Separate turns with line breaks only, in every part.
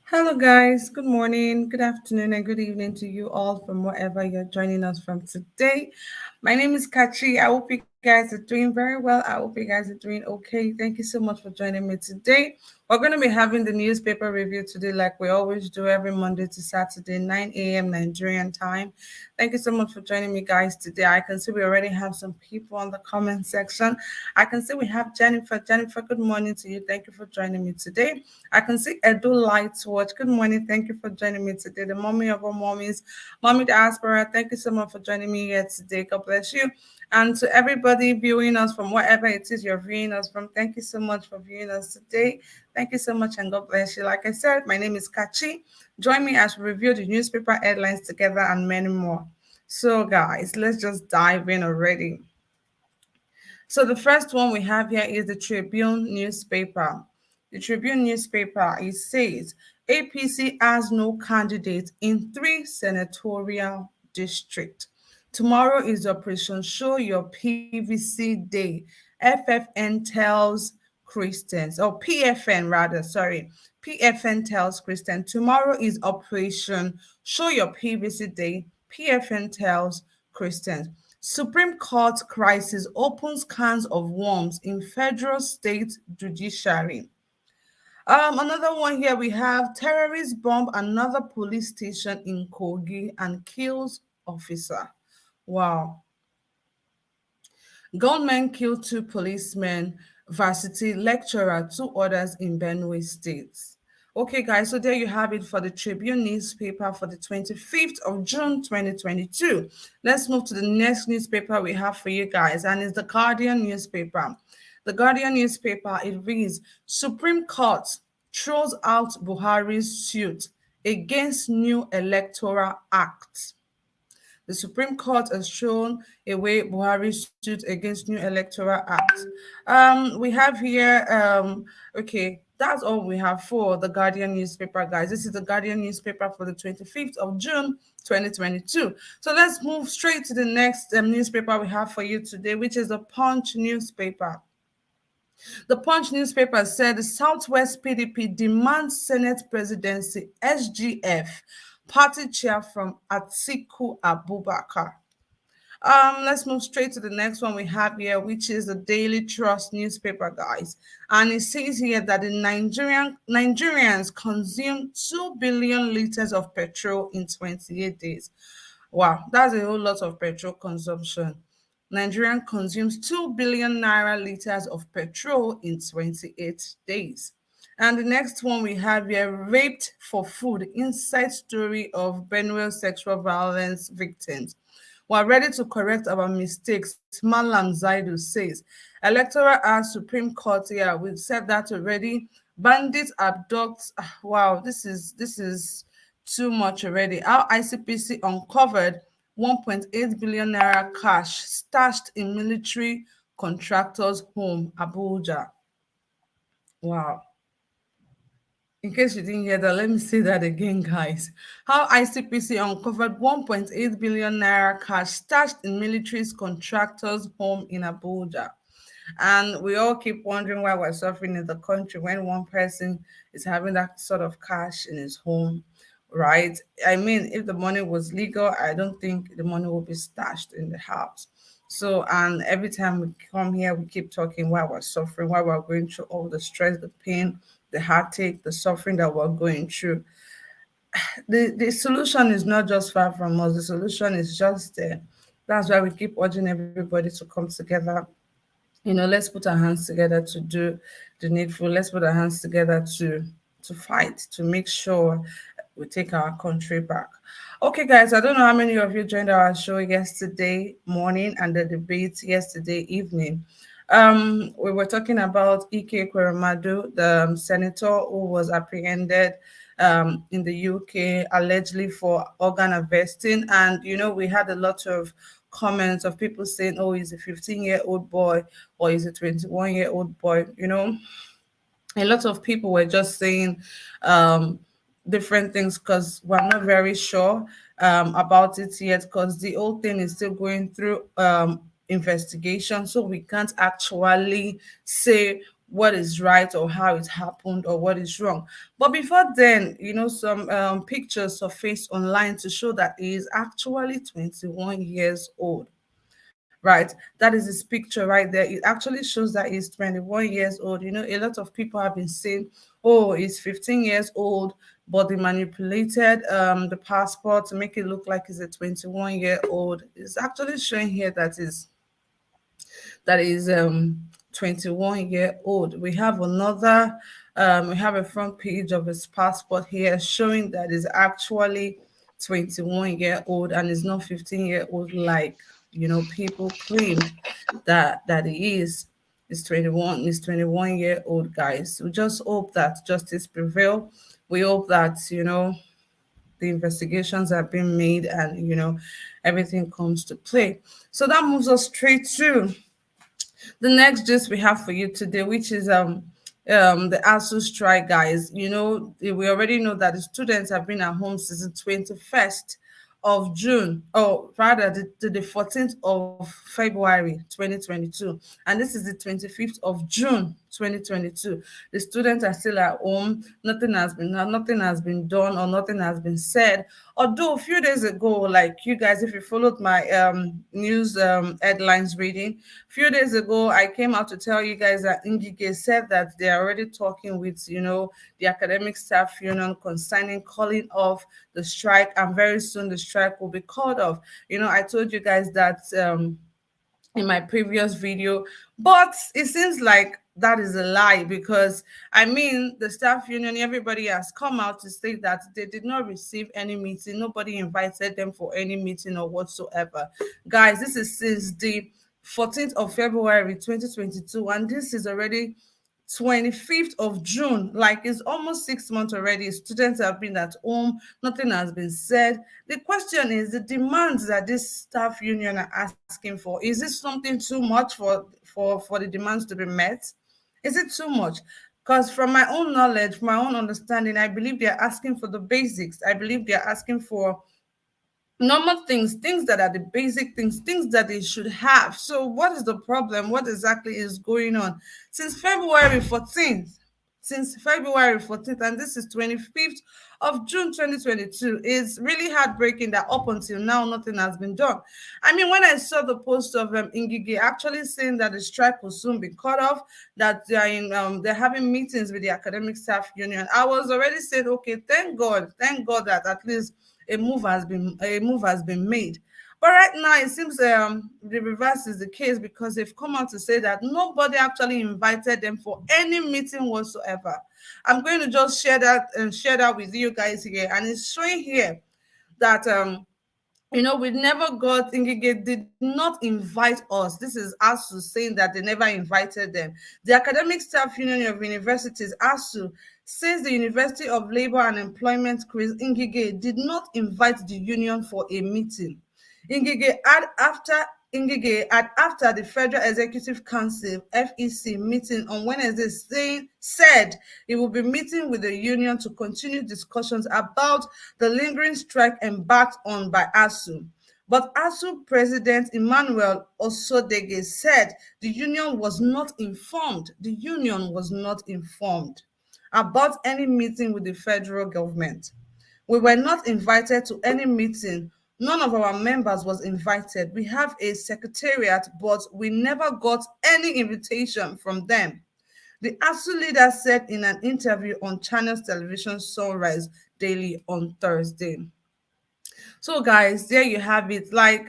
Hello, guys. Good morning, good afternoon, and good evening to you all from wherever you're joining us from today. My name is Kachi. I hope you guys are doing very well. I hope you guys are doing okay. Thank you so much for joining me today. We're going to be having the newspaper review today, like we always do every Monday to Saturday, 9 a.m. Nigerian time. Thank you so much for joining me, guys, today. I can see we already have some people on the comment section. I can see we have Jennifer. Jennifer, good morning to you. Thank you for joining me today. I can see Edu Lights Watch. Good morning. Thank you for joining me today. The mommy of all mommies, Mommy Diaspora. Thank you so much for joining me here today. God bless you. And to everybody viewing us from wherever it is you're viewing us from, thank you so much for viewing us today. Thank you so much and God bless you. Like I said, my name is Kachi. Join me as we review the newspaper headlines together and many more. So, guys, let's just dive in already. So the first one we have here is the Tribune newspaper. The Tribune newspaper, it says APC has no candidate in 3 senatorial districts. Tomorrow is Operation Show Your PVC Day. FFN tells Christians, or PFN rather, sorry. PFN tells Christians tomorrow is Operation Show Your PVC Day. PFN tells Christians. Supreme Court crisis opens cans of worms in federal state judiciary. Another one here we have terrorists bomb another police station in Kogi and kills officer. Wow. Gunmen kill 2 policemen, varsity lecturer, 2 others in Benue State. Okay, guys, so there you have it for the Tribune newspaper for the 25th of June 2022. Let's move to the next newspaper we have for you guys, and it's the Guardian newspaper. The Guardian newspaper, it reads Supreme Court throws out Buhari's suit against new electoral act. The Supreme Court has thrown away Buhari's suit against new electoral act. We have here, okay, that's all we have for the Guardian newspaper, guys. This is the Guardian newspaper for the 25th of June, 2022. So let's move straight to the next newspaper we have for you today, which is the Punch newspaper. The Punch newspaper said the Southwest PDP demands Senate presidency SGF party chair from Atiku Abubakar. Let's move straight to the next one we have here, which is the Daily Trust newspaper, guys. And it says here that the Nigerians consume 2 billion liters of petrol in 28 days. Wow, that's a whole lot of petrol consumption. Nigeria consumes 2 billion naira liters of petrol in 28 days. And the next one we have here, raped for food, inside story of Benue sexual violence victims. We're ready to correct our mistakes, Malam Zaidu says. Electoral Act Supreme Court, yeah, we've said that already. Bandits abduct, wow, this is too much already. Our ICPC uncovered 1.8 billion naira cash stashed in military contractors' home, Abuja. Wow. In case you didn't hear that, let me say that again, guys. How ICPC uncovered 1.8 billion naira cash stashed in military's contractors' home in Abuja. And we all keep wondering why we're suffering in the country when one person is having that sort of cash in his home, right? I mean, if the money was legal, I don't think the money will be stashed in the house. So, and every time we come here, we keep talking why we're suffering, why we're going through all the stress, the pain, the heartache, the suffering that we're going through. The solution is not just far from us, the solution is just there. That's why we keep urging everybody to come together. Let's put our hands together to do the needful. Let's put our hands together to fight, to make sure we take our country back. Okay, guys, I don't know how many of you joined our show yesterday morning and the debate yesterday evening. We were talking about Ekweremadu, the senator who was apprehended in the UK allegedly for organ harvesting, and we had a lot of comments of people saying, "Oh, he's a 15-year-old boy, or he's a 21-year-old boy." A lot of people were just saying different things because we're not very sure about it yet, because the whole thing is still going through investigation, so we can't actually say what is right or how it happened or what is wrong. But before then, some pictures surfaced online to show that he is actually 21 years old. Right, that is his picture right there. It actually shows that he's 21 years old. A lot of people have been saying, oh, he's 15 years old, but they manipulated the passport to make it look like he's a 21-year-old. It's actually showing here that is 21-year-old. We have a front page of his passport here showing that is actually 21-year-old and is not 15-year-old like people claimed that he is. Is 21-year-old, guys. We just hope that justice prevail. We hope that the investigations are being made and everything comes to play. So that moves us straight to the next gist we have for you today, which is the ASUU strike, guys. We already know that the students have been at home since the 21st of June, or rather the 14th of February 2022. And this is the 25th of June 2022. The students are still at home. Nothing has been done or nothing has been said. Although a few days ago, like you guys, if you followed my news headlines reading, a few days ago, I came out to tell you guys that Ngige said that they are already talking with, the academic staff union concerning calling off the strike, and very soon the strike will be called off. I told you guys that in my previous video, but it seems like that is a lie, because I mean the staff union, everybody has come out to state that they did not receive any meeting. Nobody invited them for any meeting or whatsoever. Guys, this is since the 14th of February 2022, and this is already 25th of June. Like, it's almost 6 months already. Students have been at home, nothing has been said. The question is the demands that this staff union are asking for. Is this something too much for the demands to be met? Is it too much? Because from my own knowledge, my own understanding, I believe they're asking for the basics. I believe they're asking for normal things that are the basic things that they should have. So what is the problem? What exactly is going on since February 14th? Since February 14th, and this is 25th of June 2022. It's really heartbreaking that up until now nothing has been done. I mean, when I saw the post of Ngige actually saying that the strike will soon be cut off, that they're having meetings with the academic staff union, I was already saying, okay, thank God that at least a move has been made. But right now, it seems the reverse is the case, because they've come out to say that nobody actually invited them for any meeting whatsoever. I'm going to just share that with you guys here, and it's showing here that we never got Ngige did not invite us. This is ASUU saying that they never invited them. The Academic Staff Union of Universities, ASUU, says the University of Labor and Employment Chris Ngige did not invite the union for a meeting. Ngige had after the Federal Executive Council (FEC) meeting on Wednesday said he will be meeting with the union to continue discussions about the lingering strike embarked on by ASUU. But ASUU President Emmanuel Osodege said the union was not informed. The union was not informed about any meeting with the federal government. We were not invited to any meeting. None of our members was invited. We have a secretariat, but we never got any invitation from them. The ASUU leader said in an interview on Channels Television Sunrise Daily on Thursday. So, guys, there you have it. Like,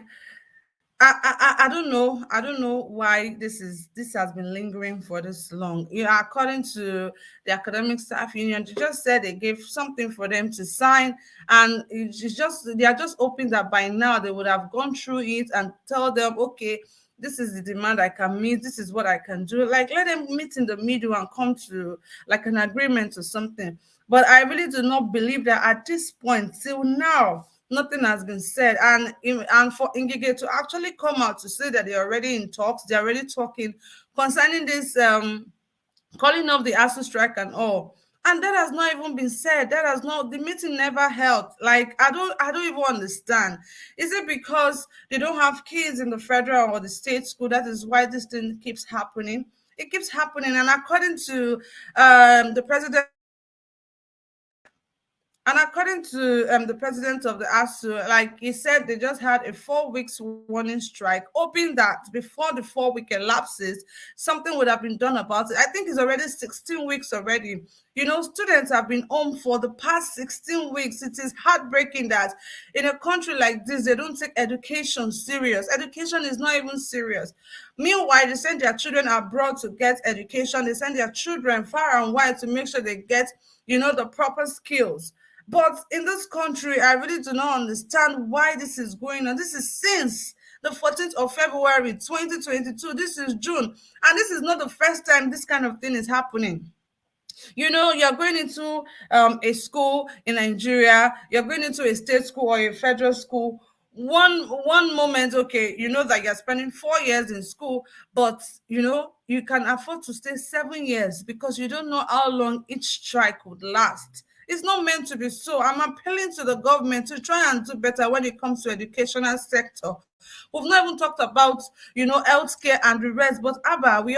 I don't know. I don't know why this has been lingering for this long. According to the academic staff union, they just said they gave something for them to sign, and it's just they are just hoping that by now they would have gone through it and tell them, okay, this is the demand I can meet, this is what I can do. Like, let them meet in the middle and come to like an agreement or something. But I really do not believe that at this point, till now, nothing has been said. And for Ngige to actually come out to say that they're already in talks, they're already talking concerning this calling off the ASUU strike and all. And that has not even been said. The meeting never held. Like, I don't even understand. Is it because they don't have kids in the federal or the state school? That is why this thing keeps happening. It keeps happening. And according to the president, the president of the ASUU, like he said, they just had a 4 weeks warning strike, hoping that before the 4 week elapses, something would have been done about it. I think it's already 16 weeks already. You know, students have been home for the past 16 weeks. It is heartbreaking that in a country like this, they don't take education serious. Education is not even serious. Meanwhile, they send their children abroad to get education. They send their children far and wide to make sure they get, you know, the proper skills. But in this country, I really do not understand why this is going on. This is since the 14th of February, 2022. This is June. And this is not the first time this kind of thing is happening. You know, you're going into a school in Nigeria, you're going into a state school or a federal school. One moment, okay, you know that you're spending 4 years in school, but you know you can afford to stay 7 years because you don't know how long each strike would last. It's not meant to be so. I'm appealing to the government to try and do better when it comes to educational sector. We've not even talked about, you know, healthcare and the rest, but Abba, we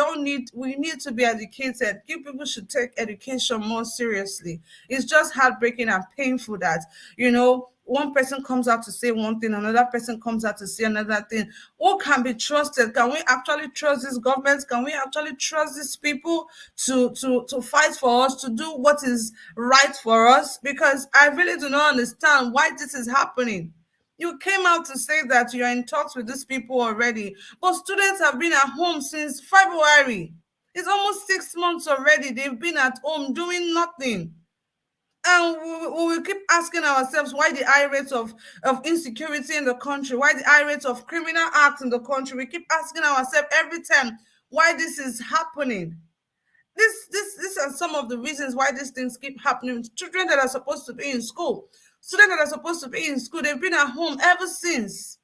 need to be educated. You people should take education more seriously. It's just heartbreaking and painful that, you know, one person comes out to say one thing, another person comes out to say another thing. What can be trusted? Can we actually trust these governments? Can we actually trust these people to fight for us, to do what is right for us? Because I really do not understand why this is happening. You came out to say that you're in talks with these people already, but students have been at home since February. It's almost 6 months already. They've been at home doing nothing. And we will keep asking ourselves why the high rates of insecurity in the country, why the high rates of criminal acts in the country. We keep asking ourselves every time why this is happening. These are some of the reasons why these things keep happening. Children that are supposed to be in school, students that are supposed to be in school, they've been at home ever since.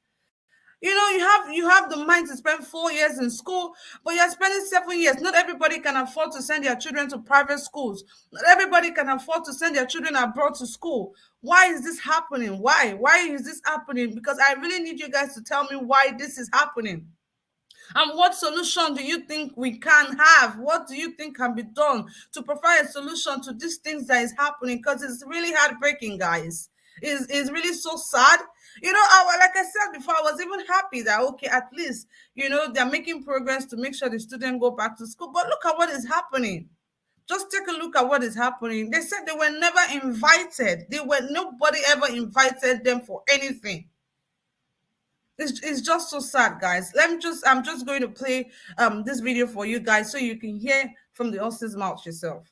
You know, you have the mind to spend 4 years in school, but you're spending 7 years. Not everybody can afford to send their children to private schools. Not everybody can afford to send their children abroad to school. Why is this happening? Why is this happening? Because I really need you guys to tell me why this is happening. And what solution do you think we can have? What do you think can be done to provide a solution to these things that is happening? Because it's really heartbreaking, guys. It's really so sad. You know, like I said before, I was even happy that, okay, at least, you know, they're making progress to make sure the students go back to school. But look at what is happening. Just take a look at what is happening. They said they were never invited. Nobody ever invited them for anything. It's just so sad, guys. I'm just going to play this video for you guys so you can hear from the horse's mouth yourself.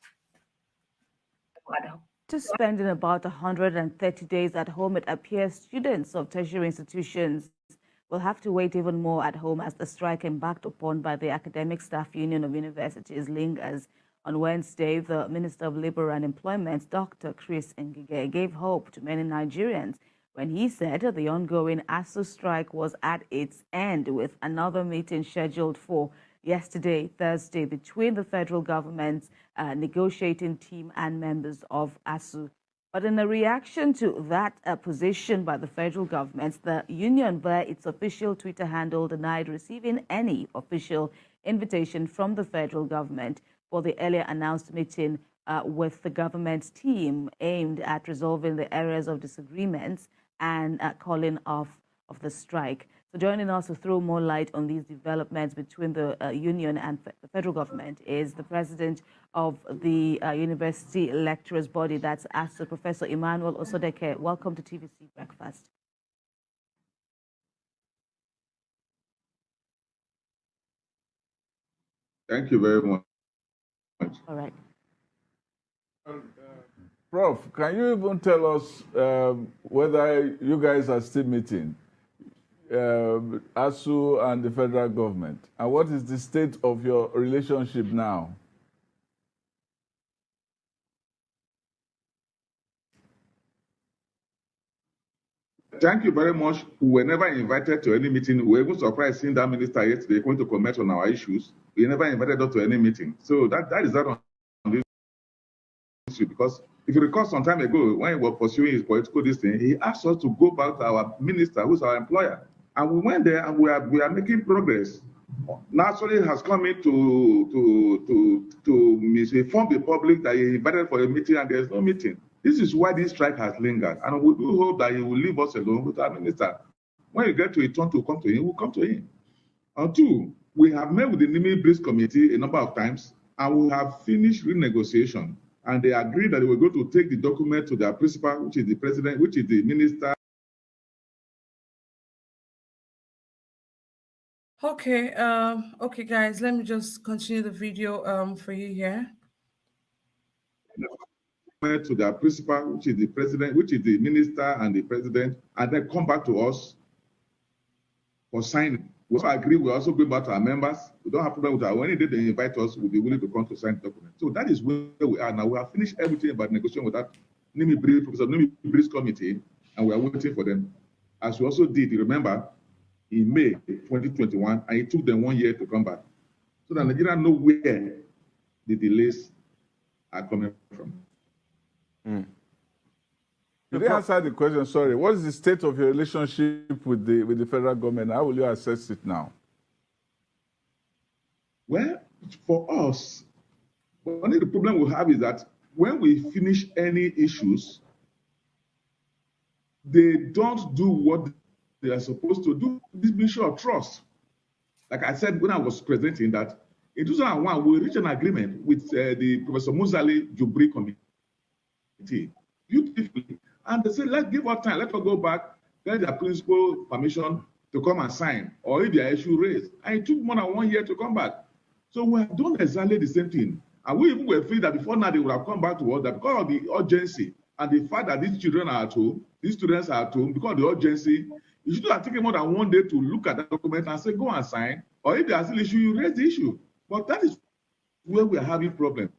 To spending about 130 days at home, it appears students of tertiary institutions will have to wait even more at home as the strike embarked upon by the Academic Staff Union of Universities lingers. On Wednesday, the Minister of Labour and Employment, Dr. Chris Ngige, gave hope to many Nigerians when he said the ongoing ASUU strike was at its end, with another meeting scheduled for yesterday, Thursday, between the federal government's negotiating team and members of ASUU. But in a reaction to that position by the federal government, the union, via its official Twitter handle, denied receiving any official invitation from the federal government for the earlier announced meeting with the government team aimed at resolving the areas of disagreements and calling off of the strike. So joining us to throw more light on these developments between the union and the federal government is the president of the university lecturers body, that's ASUU, Professor Emmanuel Osodeke. Welcome to TVC Breakfast.
Thank you very much.
All right.
Prof, can you even tell us whether you guys are still meeting, ASUU and the federal government, and what is the state of your relationship now?
Thank you very much. We were never invited to any meeting. We were even surprised seeing that minister yesterday going to comment on our issues. We never invited us to any meeting. So that is that on this issue. Because if you recall some time ago, when he was pursuing his political destiny, he asked us to go back to our minister, who's our employer. And we went there and we are making progress. naturally has come in to misinform the public that he invited for a meeting and there's no meeting. This is why this strike has lingered, and we do hope that he will leave us alone with our minister. When you get to a turn to come to him, we'll come to him. And two, we have met with the Nimi Breeze Committee a number of times, and we have finished renegotiation. And they agreed that they were going to take the document to their principal, which is the president, which is the minister.
Okay, okay, guys, let me just continue the video for you here.
To their principal, which is the president, which is the minister and the president, and then come back to us for signing. We also agree, we also go back to our members. We don't have problem with that. Any day they invite us, we'll be willing to come to sign the document. So that is where we are now. We have finished everything about negotiation with that Professor Nimi Breeze Committee, and we are waiting for them. As we also did, you remember, in May 2021, and it took them 1 year to come back. So that Nigeria know where the delays are coming from.
You didn't answer the question, sorry. What is the state of your relationship with the federal government? How will you assess it now?
Well, for us, only the problem we have is that when we finish any issues, they don't do what they are supposed to do. This issue of trust. Like I said when I was presenting that, in 2001, we reached an agreement with the Professor Muzali Jubri Committee, beautifully. And they said, let's give us time, let us go back, get the principal permission to come and sign, or if there are issue raised. And it took more than 1 year to come back. So we have done exactly the same thing. And we even were free that before now they would have come back to us, that because of the urgency and the fact that these children are at home, these students are at home, because of the urgency, you should have taken more than 1 day to look at the document and say, go and sign, or if there are still issue, you raise the issue. But that is where we are having problems.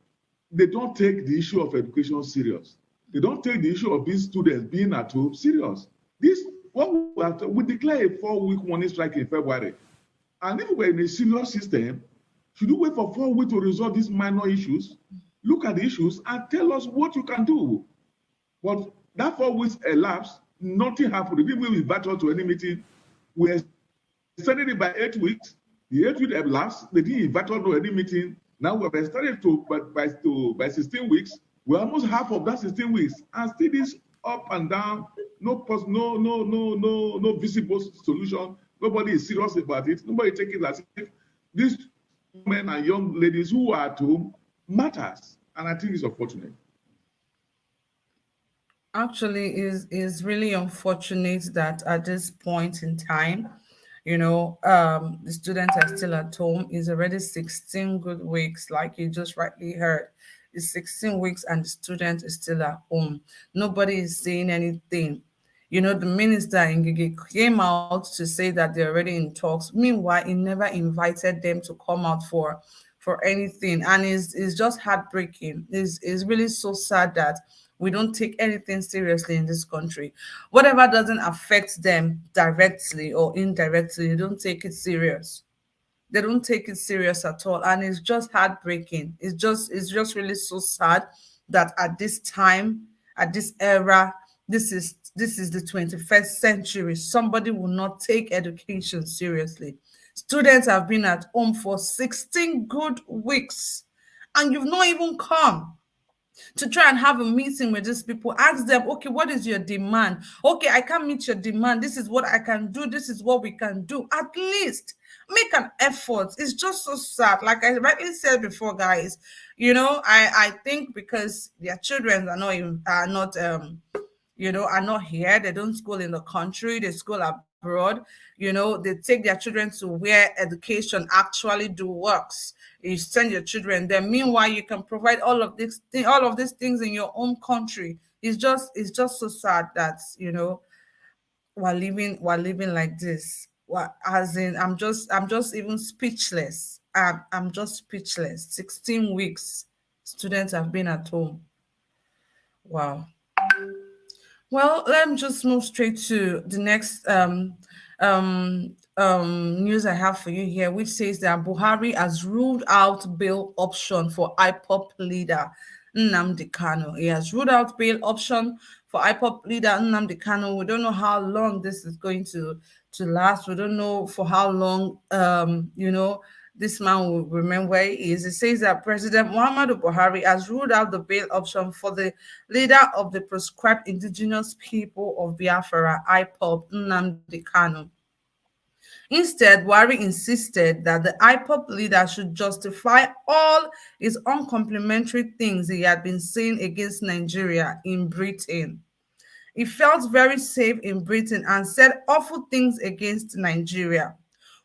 They don't take the issue of education serious. They don't take the issue of these students being at home serious. We declare a 4-week warning strike in February. And if we're in a serious system, should you wait for 4 weeks to resolve these minor issues? Look at the issues and tell us what you can do. But that 4 weeks elapsed, nothing happened. They didn't invite us to any meeting. We extended it by 8 weeks. The 8 weeks elapsed. They didn't invite us to any meeting. Now we have extended by 16 weeks. We're almost half of that 16 weeks, and still this up and down, no visible solution. Nobody is serious about it. Nobody taking it as if these men and young ladies who are at home matters, and I think it's unfortunate.
Actually, is really unfortunate that at this point in time, the students are still at home. It's already 16 good weeks, like you just rightly heard. It's 16 weeks and the student is still at home. Nobody is saying anything. The minister in Gigi came out to say that they're already in talks. Meanwhile, he never invited them to come out for anything. And it's just heartbreaking. It's really so sad that we don't take anything seriously in this country. Whatever doesn't affect them directly or indirectly, they don't take it serious. They don't take it serious at all, and it's just heartbreaking. It's just really so sad that at this time, at this era, this is the 21st century, somebody will not take education seriously. Students have been at home for 16 good weeks, and you've not even come to try and have a meeting with these people. Ask them, okay, what is your demand? Okay, I can't meet your demand. This is what I can do. This is what we can do. At least make an effort. It's just so sad. Like I rightly said before, guys, I think because their children are not here. They don't school in the country. They school abroad. They take their children to where education actually do works. You send your children there. Meanwhile, you can provide all of these things in your own country. It's just so sad that we're living like this. As in, I'm just even speechless. I'm just speechless. 16 weeks, students have been at home. Wow. Well, let me just move straight to the next news I have for you here, which says that Buhari has ruled out bail option for IPOP leader Nnamdi Kanu. He has ruled out bail option for IPOP leader Nnamdi Kanu. We don't know how long this is going to to last. We don't know for how long, this man will remain where he is. It says that President Muhammadu Buhari has ruled out the bail option for the leader of the proscribed indigenous people of Biafra, IPOB, Nnamdi Kanu. Instead, Buhari insisted that the IPOB leader should justify all his uncomplimentary things he had been saying against Nigeria in Britain. He felt very safe in Britain and said awful things against Nigeria.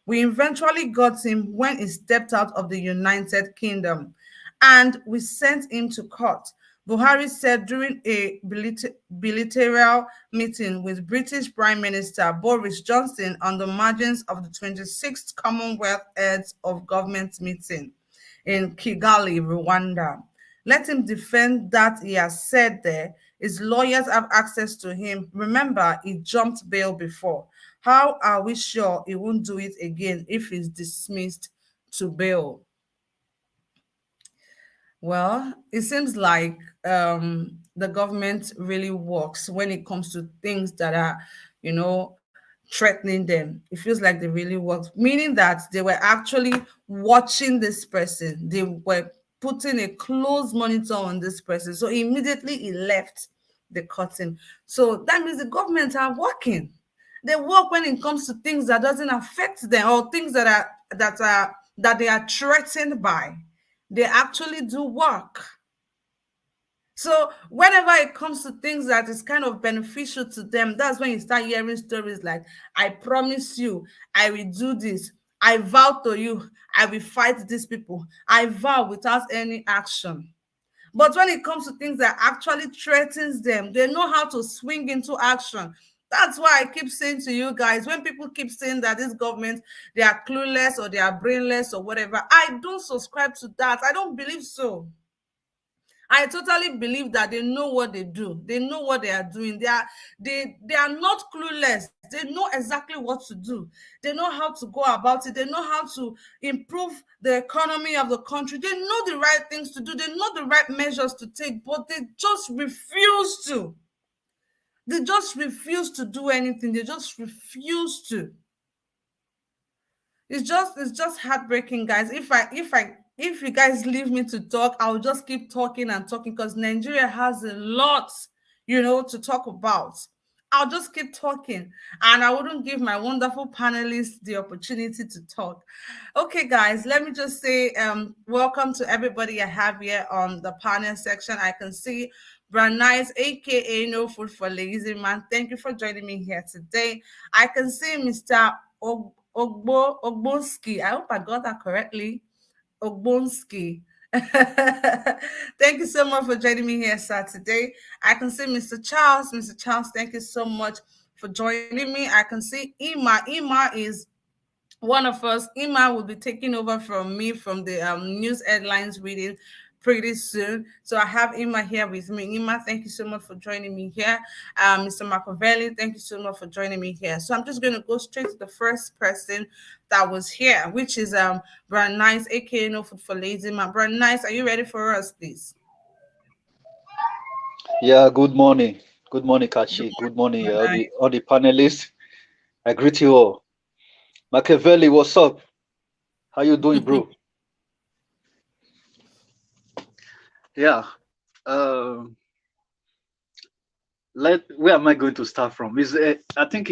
We eventually got him when he stepped out of the United Kingdom, and we sent him to court. Buhari said during a bilateral meeting with British Prime Minister Boris Johnson on the margins of the 26th Commonwealth Heads of Government meeting in Kigali, Rwanda. Let him defend that he has said there. His lawyers have access to him. Remember, he jumped bail before. How are we sure he won't do it again if he's dismissed to bail? Well, it seems like the government really works when it comes to things that are, threatening them. It feels like they really work, meaning that they were actually watching this person. They were putting a close monitor on this person. So immediately he left the curtain. So that means the government are working. They work when it comes to things that doesn't affect them or things that they are threatened by. They actually do work. So whenever it comes to things that is kind of beneficial to them, that's when you start hearing stories like, I promise you, I will do this. I vow to you, I will fight these people. I vow without any action. But when it comes to things that actually threatens them, they know how to swing into action. That's why I keep saying to you guys, when people keep saying that this government, they are clueless or they are brainless or whatever, I don't subscribe to that. I don't believe so. I totally believe that they know what they do. They know what they are doing. They are not clueless. They know exactly what to do. They know how to go about it. They know how to improve the economy of the country. They know the right things to do. They know the right measures to take, but they just refuse to. They just refuse to do anything. They just refuse to. It's just heartbreaking, guys. If you guys leave me to talk, I'll just keep talking and talking because Nigeria has a lot, to talk about. I'll just keep talking and I wouldn't give my wonderful panelists the opportunity to talk. Okay, guys, let me just say welcome to everybody I have here on the panel section. I can see Brand Nice, aka No Food for Lazy Man. Thank you for joining me here today. I can see Mr. Ogbonski. I hope I got that correctly. Ogbonski. Thank you so much for joining me here, sir, today. I can see Mr. Charles. Mr. Charles, thank you so much for joining me. I can see Ima. Ima is one of us. Ima will be taking over from me from the news headlines reading pretty soon. So I have Ima here with me. Ima, thank you so much for joining me here. Mr. Machiavelli, thank you so much for joining me here. So I'm just going to go straight to the first person that was here, which is Brand Nice, aka No Food for Lazy Man. Brand Nice, are you ready for us, please?
Yeah, good morning. Good morning, Kachi. Good morning, all the panelists. I greet you all. Machiavelli, what's up? How you doing, bro? Yeah. Where am I going to start from? I think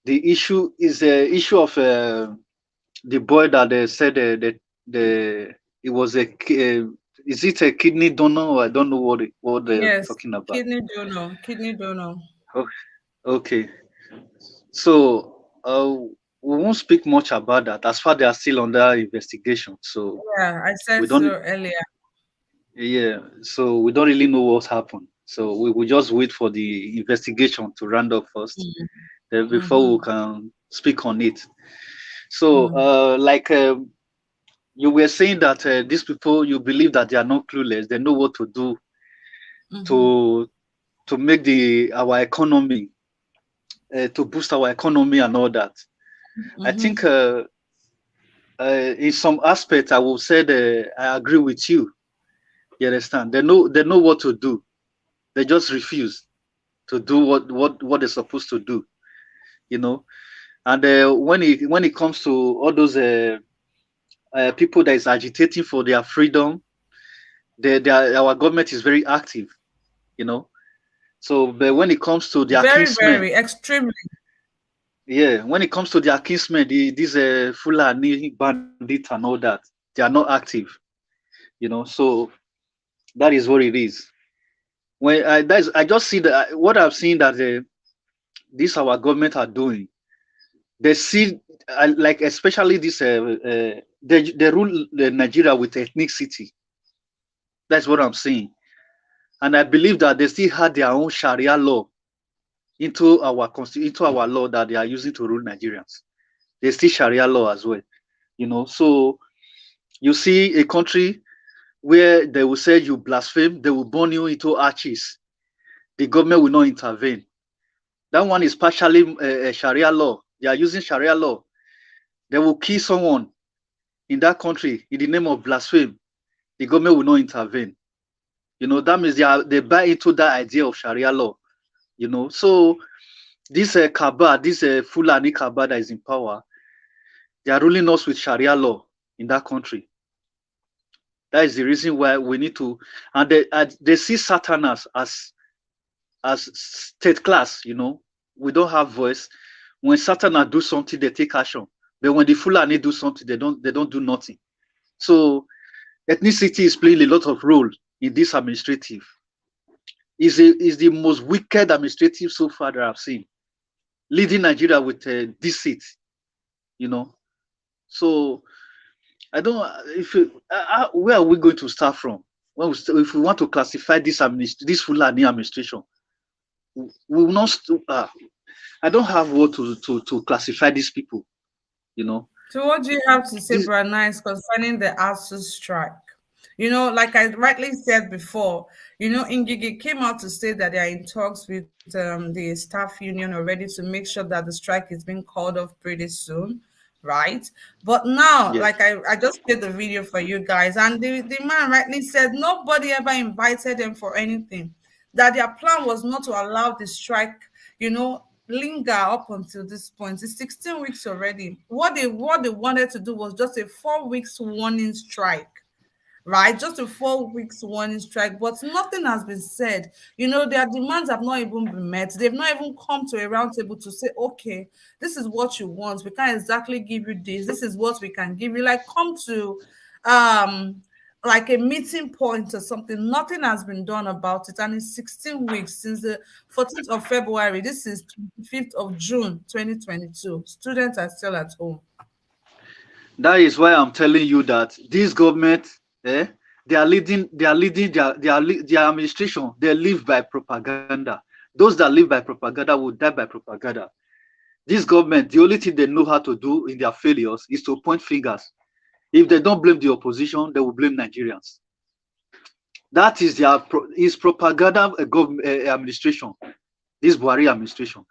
the issue is a issue of the boy that they said it was is it a kidney donor? I don't know what they're talking about.
Kidney donor.
Okay. So we won't speak much about that as far as they are still under investigation. So
yeah, I said so earlier.
Yeah, so we don't really know what happened. So we will just wait for the investigation to round up first, then before we can speak on it. So you were saying that these people, you believe that they are not clueless. They know what to do to make our economy, to boost our economy and all that. I think in some aspects, I will say that I agree with you. You understand? They know what to do. They just refuse to do what they're supposed to do. you know. And when it comes to all those people that is agitating for their freedom, our government is very active, you know. So, but when it comes to their
Very,
kinsmen,
very, extremely.
yeah, when it comes to their kinsmen, these Fulani bandits and all that, they are not active, you know. So that is what it is. When I just see that what I've seen that this our government are doing, they see like especially this they rule Nigeria with ethnicity. That's what I'm saying, and I believe that they still had their own Sharia law into our law that they are using to rule Nigerians. There's still Sharia law as well, you know. So you see a country where they will say you blaspheme, they will burn you into ashes. The government will not intervene. That one is partially Sharia law. They are using Sharia law. They will kill someone in that country in the name of blasphemy. The government will not intervene. You know, that means they buy into that idea of Sharia law. You know, so this Kaaba, this Fulani Kaaba that is in power, they are ruling us with Sharia law in that country. That is the reason why we need to, and they see Satanas as state class. You know, we don't have voice. When Satana do something, they take action. But when the Fulani do something, they don't do nothing. So ethnicity is playing a lot of role in this administrative. Is the most wicked administrative so far that I've seen, leading Nigeria with deceit. You know, so I don't. Where are we going to start from? If we want to classify this Fulani administration, we will not. I don't have what to classify these people. You know.
So what do you have to say, Branice, concerning the ASUU strike? You know, like I rightly said before, you know, Ngigi came out to say that they are in talks with the staff union already to make sure that the strike is being called off pretty soon, right? But now,
Yes.
like I just played the video for you guys, and the man rightly said nobody ever invited them for anything, that their plan was not to allow the strike, you know, linger up until this point. It's 16 weeks already. What they wanted to do was just a 4 weeks warning strike, right? Just a 4 weeks warning strike, but nothing has been said. You know, their demands have not even been met. They've not even come to a round table to say, okay, this is what you want. We can't exactly give you this. This is what we can give you. Like, come to like a meeting point or something. Nothing has been done about it. And it's 16 weeks since the 14th of February. This is 25th of June, 2022. Students are still at home.
That is why I'm telling you that this government, they are leading their administration. They live by propaganda. Those that live by propaganda will die by propaganda. This government, the only thing they know how to do in their failures is to point fingers. If they don't blame the opposition, they will blame Nigerians. That is his propaganda administration, this Buhari administration.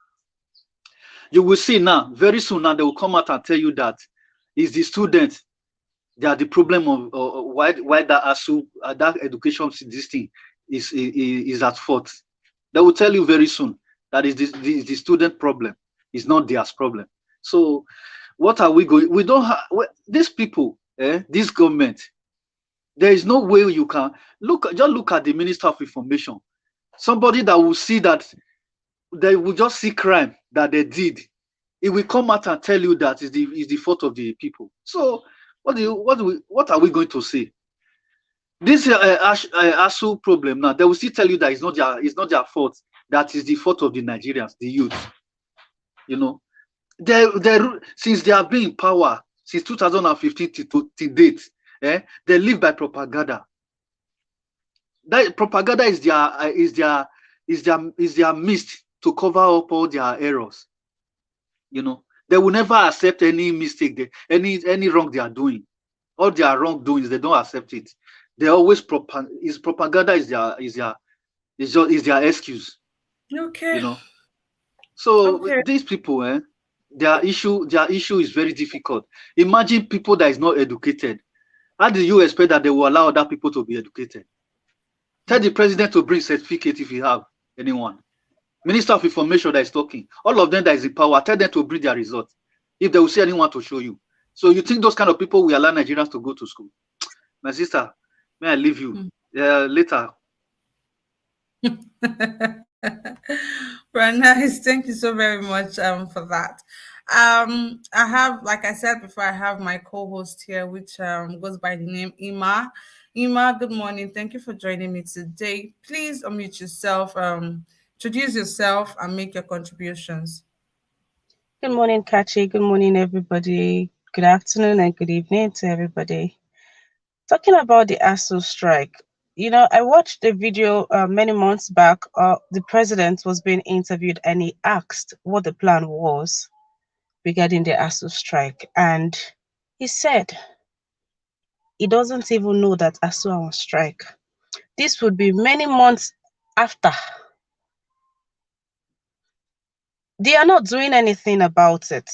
You will see now, very soon now, they will come out and tell you that it's the students, they are the problem of why that ASUU, that education system is at fault. They will tell you very soon that is the student problem, it's not theirs problem. So what are we going? We don't have these people, this government. There is no way you can just look at the Minister of Information, somebody that will see that they will just see crime that they did. It will come out and tell you that is the fault of the people. So what are we going to say? This ASUU problem now, they will still tell you that it's not their fault. That is the fault of the Nigerians, the youth. You know, since they have been in power since 2015 to date, they live by propaganda. That propaganda is their mist to cover up all their errors. You know, they will never accept any mistake, any wrong they are doing. All their wrongdoings, they don't accept it. They always propaganda is their excuse.
Okay.
You know, so
Okay.
these people, their issue is very difficult. Imagine people that is not educated. How do you expect that they will allow other people to be educated? Tell the president to bring certificate if you have anyone. Minister of Information that is talking. All of them that is in power, tell them to bring their results. If they will see anyone to show you. So you think those kind of people will allow Nigerians to go to school? My sister, may I leave you later?
Very nice. Thank you so very much for that. I have, like I said before, I have my co-host here, which goes by the name Ima. Ima, good morning. Thank you for joining me today. Please unmute yourself, introduce yourself, and make your contributions.
Good morning, Kachi. Good morning, everybody. Good afternoon and good evening to everybody. Talking about the ASUU strike, I watched a video many months back. The president was being interviewed and he asked what the plan was regarding the ASUU strike. And he said he doesn't even know that ASUU are on strike. This would be many months after. They are not doing anything about it.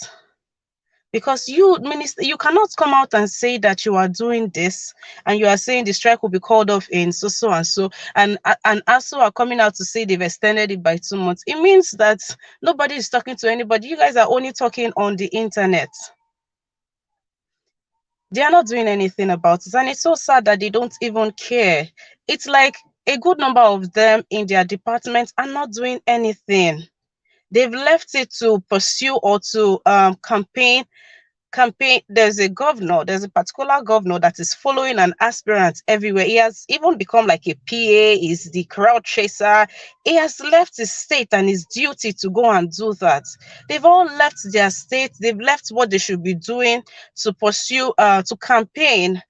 Because you, minister, you cannot come out and say that you are doing this and you are saying the strike will be called off in so and so, and ASUU are coming out to say they've extended it by 2 months. It means that nobody is talking to anybody. You guys are only talking on the internet. They are not doing anything about it, and it's so sad that they don't even care. It's like a good number of them in their departments are not doing anything. They've left it to pursue or to campaign. There's a particular governor that is following an aspirant everywhere. He has even become like a PA, is the crowd chaser. He has left his state and his duty to go and do that. They've all left their state, they've left what they should be doing to pursue, to campaign.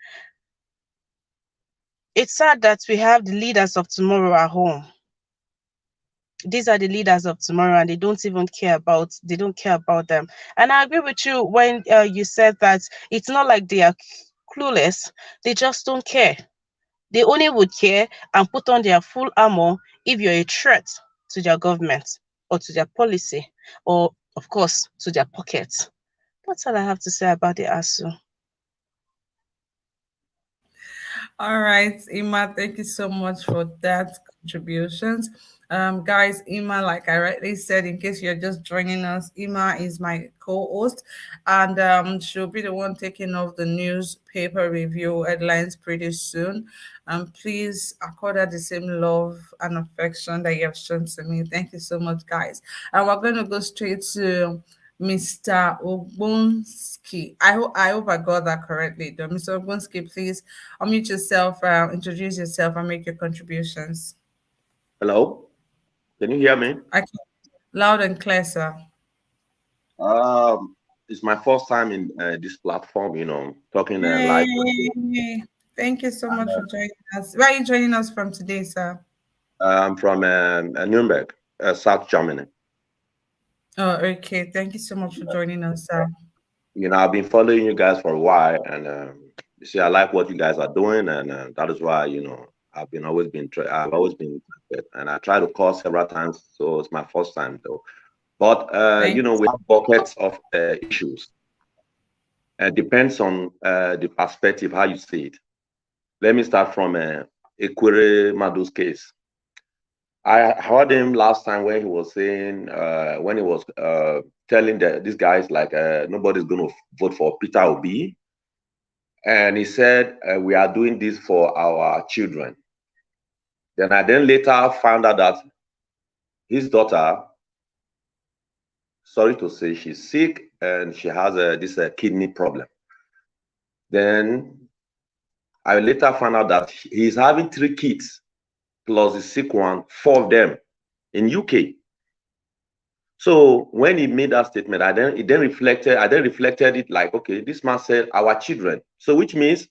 It's sad that we have the leaders of tomorrow at home. These are the leaders of tomorrow, and they don't care about them. And I agree with you when you said that it's not like they are clueless, they just don't care. They only would care and put on their full armor if you're a threat to their government or to their policy or, of course, to their pockets. That's all I have to say about the ASUU.
All right, Ima, thank you so much for that contributions. Guys, Ima, like I rightly said, in case you're just joining us, Ima is my co-host, and she'll be the one taking off the newspaper review headlines pretty soon. Please accord her the same love and affection that you have shown to me. Thank you so much, guys. And we're going to go straight to Mr. Ogbonski. I hope I got that correctly, though. Mr. Ogbonski, please unmute yourself, introduce yourself, and make your contributions.
Hello, can you hear me?
I can. Loud and clear, sir.
It's my first time in this platform, talking live.
Thank you so much for joining us. Where are you joining us from today, sir?
I'm from Nuremberg, South Germany.
Oh, okay. Thank you so much for joining us, sir.
I've been following you guys for a while, and you see, I like what you guys are doing, and that is why, I've always been interested, and I tried to call several times, so it's my first time though. But we have buckets of issues. It depends on the perspective, how you see it. Let me start from Ekweremadu's case. I heard him last time when he was saying, when he was telling these guys like nobody's going to vote for Peter Obi. And he said, we are doing this for our children. Then I later found out that his daughter, sorry to say, she's sick and she has this kidney problem. Then I later found out that he's having 3 kids plus the sick one, 4 of them in UK. So when he made that statement, I then reflected it like, okay, this man said our children. So which means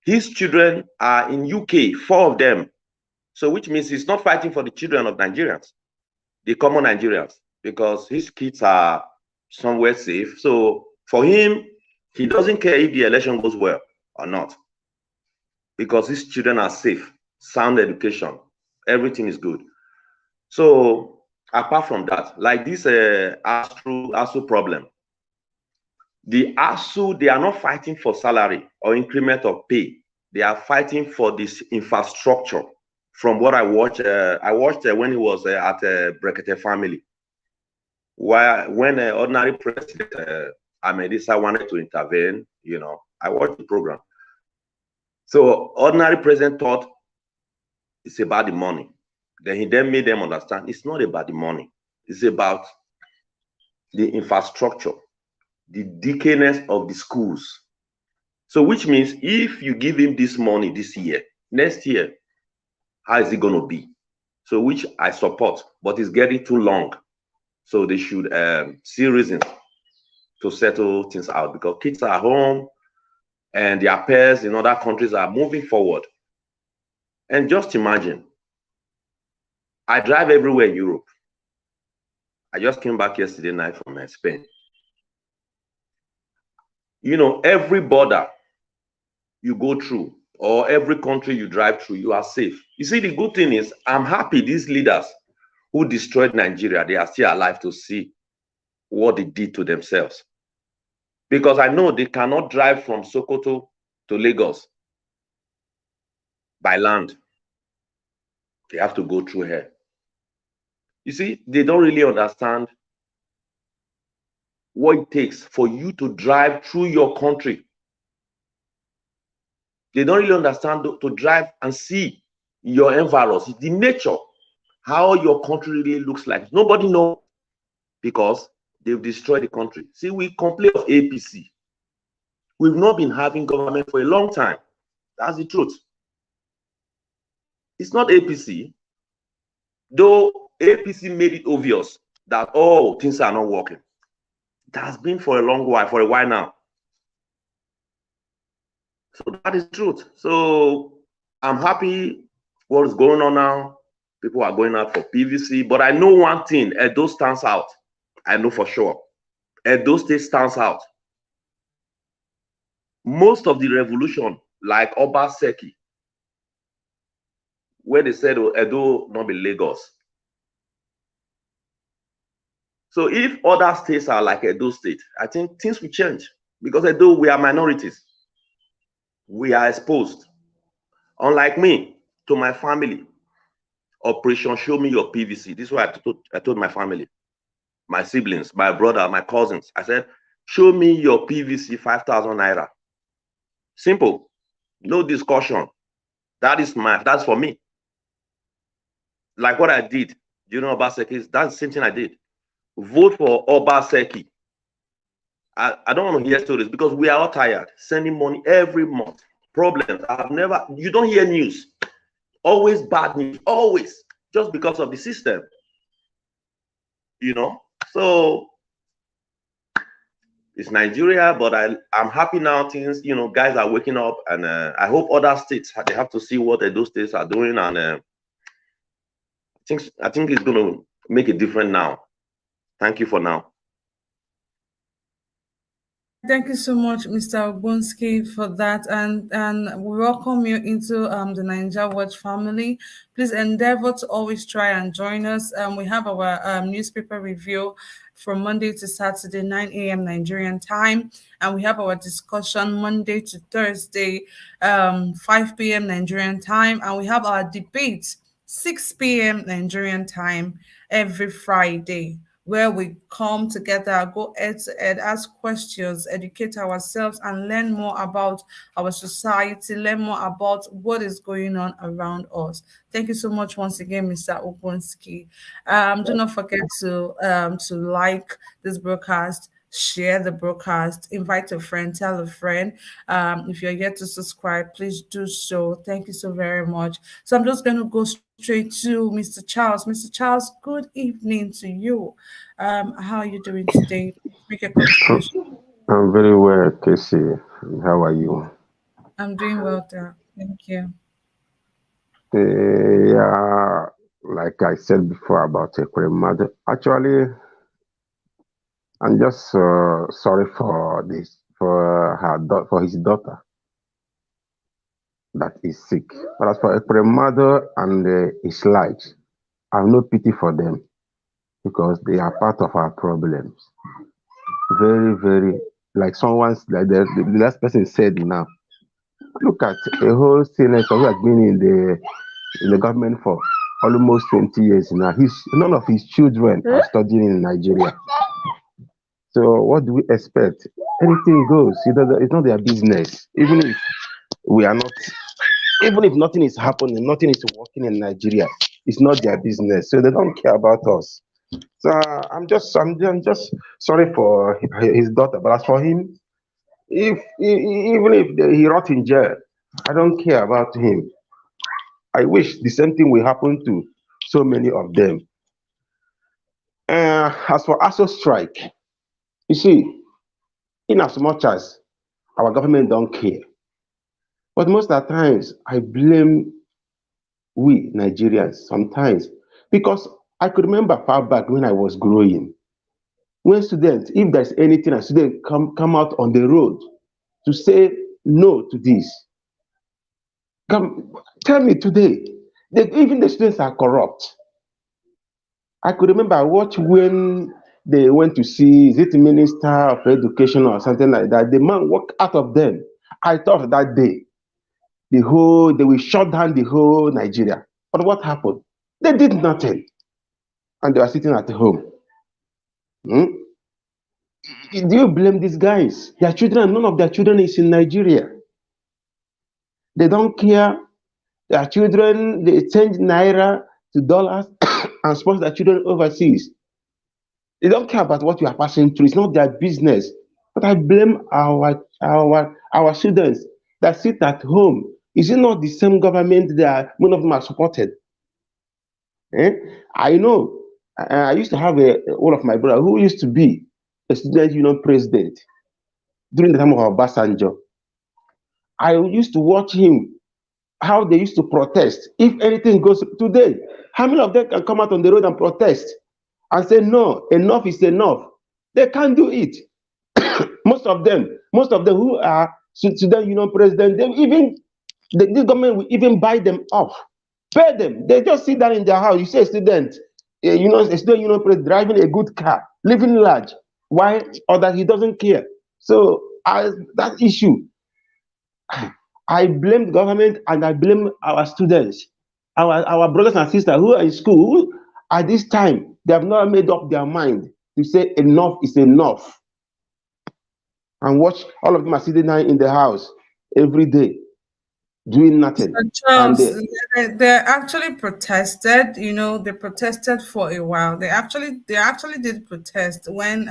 his children are in UK, 4 of them. So which means he's not fighting for the children of Nigerians, the common Nigerians, because his kids are somewhere safe. So for him, he doesn't care if the election goes well or not, because his children are safe, sound education, everything is good. So apart from that, like this ASUU problem, the ASUU, they are not fighting for salary or increment of pay. They are fighting for this infrastructure from what I watched when he was at Brekete family, when ordinary president Ahmedissa wanted to intervene, I watched the program. So ordinary president thought it's about the money. Then he made them understand it's not about the money. It's about the infrastructure, the decayness of the schools. So which means if you give him this money this year, next year, how is it going to be? So which I support, but it's getting too long. So they should see reason to settle things out, because kids are home and their peers in other countries are moving forward. And just imagine, I drive everywhere in Europe. I just came back yesterday night from Spain. Every border you go through, or every country you drive through, you are safe. You see, the good thing is, I'm happy these leaders who destroyed Nigeria, they are still alive to see what they did to themselves. Because I know they cannot drive from Sokoto to Lagos by land. They have to go through here. You see, they don't really understand what it takes for you to drive through your country. They don't really understand to drive and see your environs, the nature, how your country really looks like. Nobody knows, because they've destroyed the country. See, we complain of APC. We've not been having government for a long time. That's the truth. It's not APC, though APC made it obvious that, oh, things are not working. It has been for a long while, for a while now. So that is the truth. So I'm happy what is going on now. People are going out for PVC, but I know one thing, Edo stands out. I know for sure. Edo State stands out. Most of the revolution, like Obaseki, where they said, oh, Edo not be Lagos. So if other states are like Edo State, I think things will change, because Edo, we are minorities. We are exposed. Unlike me, to my family, Operation Show Me Your PVC. This is what I told my family, my siblings, my brother, my cousins. I said, show me your PVC 5,000 naira. Simple, no discussion. That's for me. Like what I did, Obaseki, that's the same thing I did. Vote for Obaseki. I don't want to hear stories, because we are all tired sending money every month. Problems. You don't hear news. Always bad news, always, just because of the system. So it's Nigeria, but I'm happy now. Things, guys are waking up, and I hope other states, they have to see what those states are doing, and I think it's going to make a difference now. Thank you for now.
Thank you so much, Mr. Ogbonski, for that, and we welcome you into the Naija Watch family. Please endeavor to always try and join us. We have our newspaper review from Monday to Saturday, 9 a.m. Nigerian time, and we have our discussion Monday to Thursday, 5 p.m. Nigerian time, and we have our debate 6 p.m. Nigerian time every Friday, where we come together, go head to head, ask questions, educate ourselves, and learn more about our society, learn more about what is going on around us. Thank you so much once again, Mr. Ogbonski. Do not forget to like this broadcast, share the broadcast, invite a friend, tell a friend. If you're yet to subscribe, please do so. Thank you so very much. So I'm just going to go straight to Mr. Charles. Mr. Charles, good evening to you. How are you doing today? Make a contribution.
I'm very well, Casey. How are you?
I'm doing well, there. Thank you.
Yeah, like I said before about Ekweremadu, actually, I'm just sorry for this, for his daughter that is sick. But as for Ekweremadu and his likes, I have no pity for them, because they are part of our problems. Very, very, like the last person said now. Look at a whole senator who has been in the in the government for almost 20 years now. None of his children are studying in Nigeria. So what do we expect? Anything goes. It's not their business. Even if we are not, even if nothing is happening, nothing is working in Nigeria, it's not their business. So they don't care about us. So I'm just sorry for his daughter. But as for him, even if he rot in jail, I don't care about him. I wish the same thing will happen to so many of them. As for ASUU strike, you see, in as much as our government don't care, but most of the times I blame we Nigerians sometimes, because I could remember far back when I was growing, when students, if there's anything, a student come out on the road to say no to this. Come, tell me today, even the students are corrupt. I could remember I watched when they went to see, is it the Minister of Education or something like that? The man walked out of them. I thought that day, they will shut down the whole Nigeria. But what happened? They did nothing. And they were sitting at home. Do you blame these guys? Their children, none of their children is in Nigeria. They don't care. Their children, they change naira to dollars and sponsor their children overseas. They don't care about what you are passing through. It's not their business. But I blame our students that sit at home. Is it not the same government that many of them are supported? I know. I used to have one of my brothers who used to be a student union president during the time of Obasanjo. I used to watch him, how they used to protest. If anything goes today, how many of them can come out on the road and protest and say, no, enough is enough? They can't do it. Most of them who are student union president, the government will even buy them off, pay them. They just sit down in their house. You say a student union president driving a good car, living large. Why? Or that he doesn't care. So that issue, I blame the government and I blame our students, our brothers and sisters who are in school, who at this time, they have not made up their mind to say enough is enough. And watch, all of them are sitting down in the house every day, doing nothing.
Charles, they actually protested. They protested for a while. They actually did protest when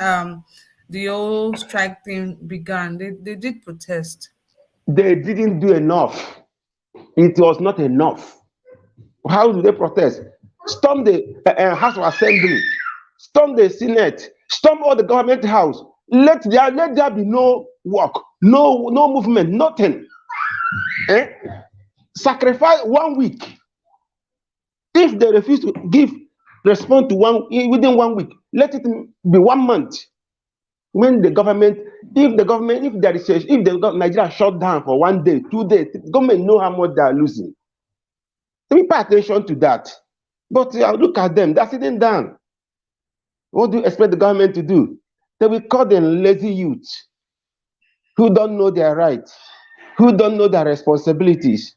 the whole strike thing began. They did protest.
They didn't do enough. It was not enough. How do they protest? Storm the House of Assembly, storm the Senate, storm all the government house. Let there be no work, no movement, nothing. Sacrifice 1 week. If they refuse to respond to within 1 week, let it be 1 month. When the government, if Nigeria shut down for 1 day, 2 days, the government know how much they are losing. We pay attention to that. But look at them, they're sitting down. What do you expect the government to do? They will call them lazy youth who don't know their rights, who don't know their responsibilities.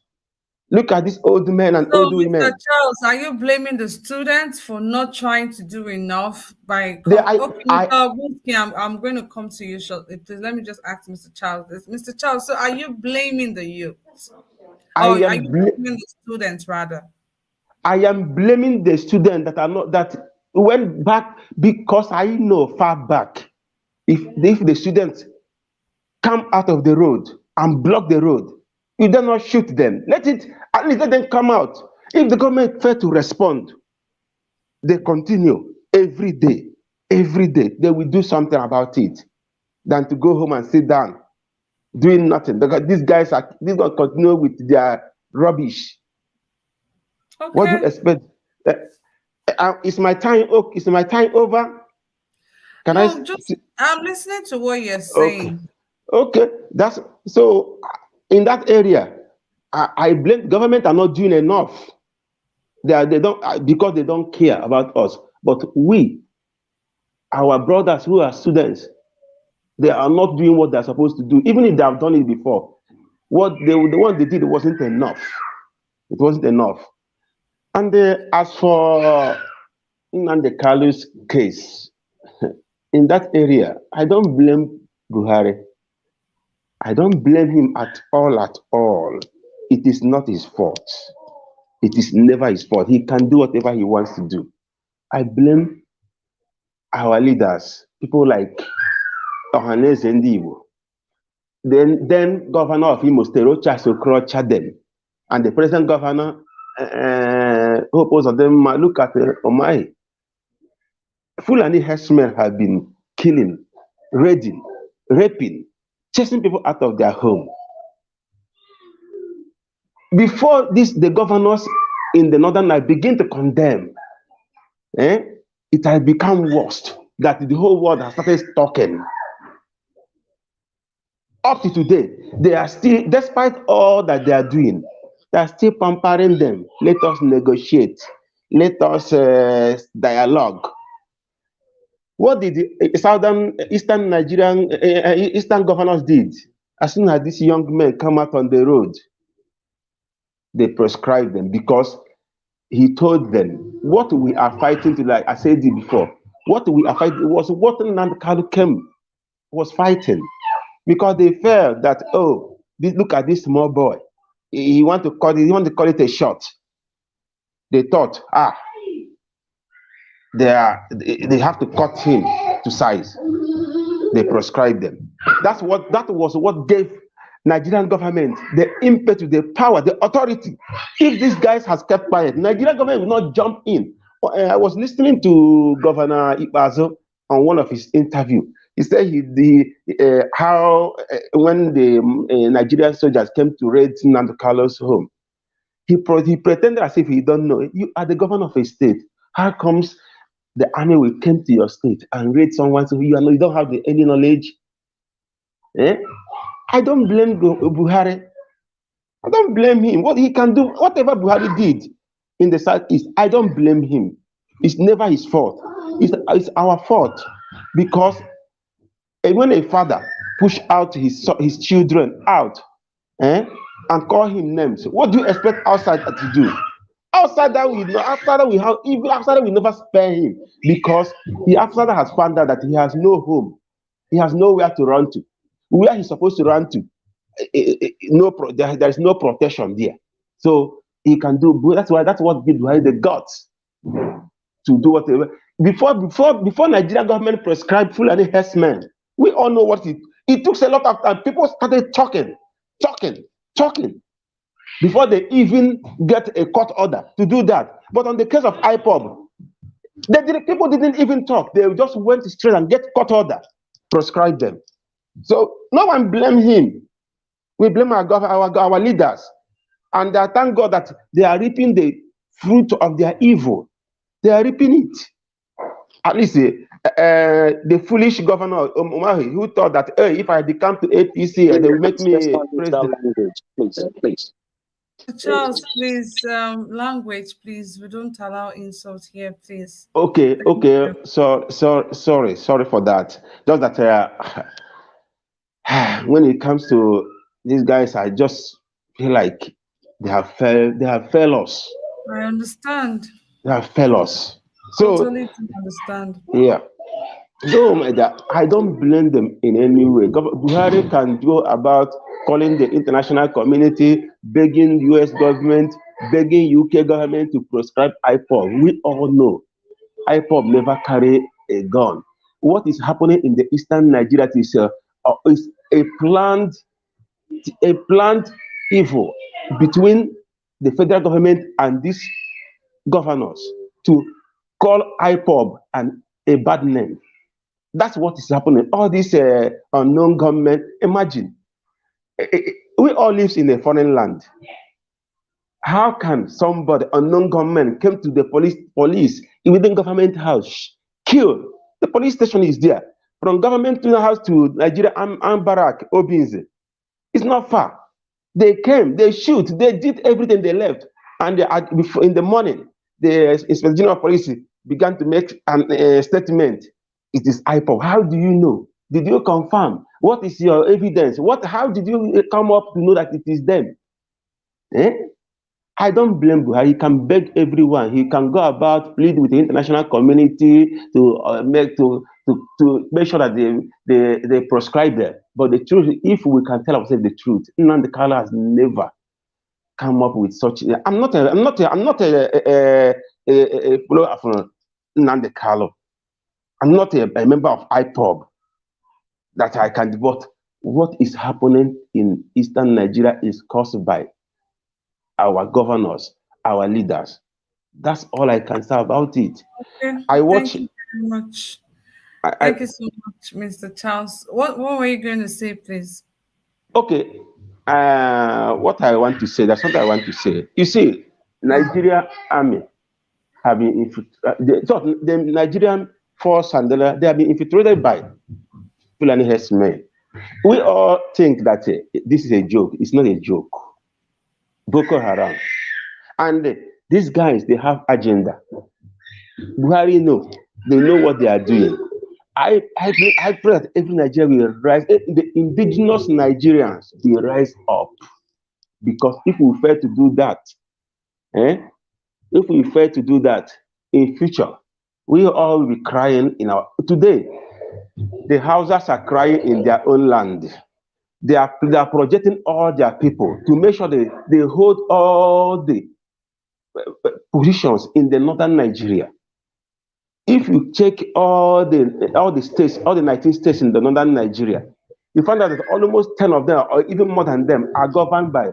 Look at these old men and old women.
Mr. Charles, are you blaming the students for not trying to do enough by Mr. Wuski, I'm going to come to you shortly. Please let me just ask Mr. Charles this. Mr. Charles, so are you blaming the youth? Are you blaming the students rather?
I am blaming the students that went back, because I know far back, if the students come out of the road and block the road, you do not shoot them. At least let them come out. If the government fail to respond, they continue every day. They will do something about it than to go home and sit down doing nothing. Because these guys continue with their rubbish. Okay. What do you expect? Is my time over?
I'm listening to what you're saying.
Okay. That's so. In that area, I blame government are not doing enough. They don't, because they don't care about us. But our brothers who are students, they are not doing what they're supposed to do. Even if they have done it before, the one they did wasn't enough. It wasn't enough. And as for Nnamdi Kalu's case, in that area, I don't blame Buhari. I don't blame him at all, at all. It is not his fault. It is never his fault. He can do whatever he wants to do. I blame our leaders, people like Ohanes and Igbo. Then Governor of Imo State, Rocha Sokrocha them. And the present governor, who opposed them, look at Omai. Fulani herdsmen have been killing, raiding, raping, chasing people out of their home. Before this, the governors in the northern Nigeria begin to condemn. It has become worse that the whole world has started talking. Up to today, they are still, despite all that they are doing, they are still pampering them. Let us negotiate. Let us dialogue. What did the southern, eastern Nigerian, eastern governors did? As soon as these young men come out on the road, they prescribed them because he told them what we are fighting to, like I said it before, what we are fighting was what Nnamdi Kanu was fighting, because they felt that, oh, look at this small boy. He want to call it a shot. They thought, they have to cut him to size. They prescribed them. That was what gave Nigerian government the impetus, the power, the authority. If these guys has kept quiet, Nigerian government will not jump in. I was listening to Governor Ikpeazu on one of his interviews. He said how when the Nigerian soldiers came to raid Nnamdi Kalu's home, he pretended as if he don't know. You are the governor of a state. How comes the army will come to your state and raid someone so you don't have any knowledge? I don't blame Buhari. I don't blame him. What he can do, whatever Buhari did in the southeast, I don't blame him. It's never his fault. It's our fault, because when a father push out his children out, and call him names, what do you expect outside to do? Outside that we never spare him, because the outsider has found out that he has no home, he has nowhere to run to. Where he's supposed to run to, there is no protection there, so he can do. That's what gives Buhari the guts to do whatever. Before Nigerian government prescribed Fulani herdsmen, we all know what it took a lot of time. People started talking before they even get a court order to do that. But on the case of IPOB, people didn't even talk. They just went straight and get court order, prescribe them. So no one blame him. We blame our leaders, and thank God that they are reaping the fruit of their evil. They are reaping it. At least the foolish governor Umahi, who thought that, hey, if I become to APC, they will make me president. Please.
Charles, please, language, please. We don't allow insult here, please.
Okay. So sorry for that. Just that when it comes to these guys, I just feel like they have failed us.
I understand.
They have failed us. So
Totally understand.
Yeah. So I don't blame them in any way. Buhari can go about calling the international community, begging US government, begging UK government to prescribe IPOB. We all know IPOB never carry a gun. What is happening in the eastern Nigeria is a planned evil between the federal government and these governors to call IPOB a bad name. That's what is happening. All these unknown gunmen. Imagine, we all live in a foreign land. How can somebody, unknown gunmen, come to the police within government house, kill? The police station is there. From government house to Nigeria, Barak, Obinze. It's not far. They came, they shoot, they did everything, they left. And in the morning, the Inspector General of Police began to make a statement. It is IPOB. How do you know? Did you confirm? What is your evidence? How did you come up to know that it is them? I don't blame Buhari. He can beg everyone. He can go about plead with the international community to make sure that they prescribe them. But the truth, if we can tell ourselves the truth, Nnamdi Kanu has never come up with such. I'm not a follower of Nnamdi Kanu. I'm not a member of IPOB that I can devote. What is happening in Eastern Nigeria is caused by our governors, our leaders. That's all I can say about it.
Okay.
I watch.
Thank you very much.
I,
Thank you so much, Mr. Charles. What were you going to say, please?
okay. What I want to say. That's what I want to say. You see, Nigeria Army have been infiltrated. The Nigerian force and they have been infiltrated by Fulani herdsmen. We all think that this is a joke. It's not a joke. Boko Haram. And these guys, they have agenda. Buhari know. They know what they are doing. I pray that every Nigerian will rise. The indigenous Nigerians will rise up. Because if we fail to do that, if we fail to do that in future, we all will be crying in our today. The Hausas are crying in their own land. They are projecting all their people to make sure they hold all the positions in the northern Nigeria. If you check all the states, all the 19 states in the northern Nigeria, you find out that almost 10 of them, or even more than them, are governed by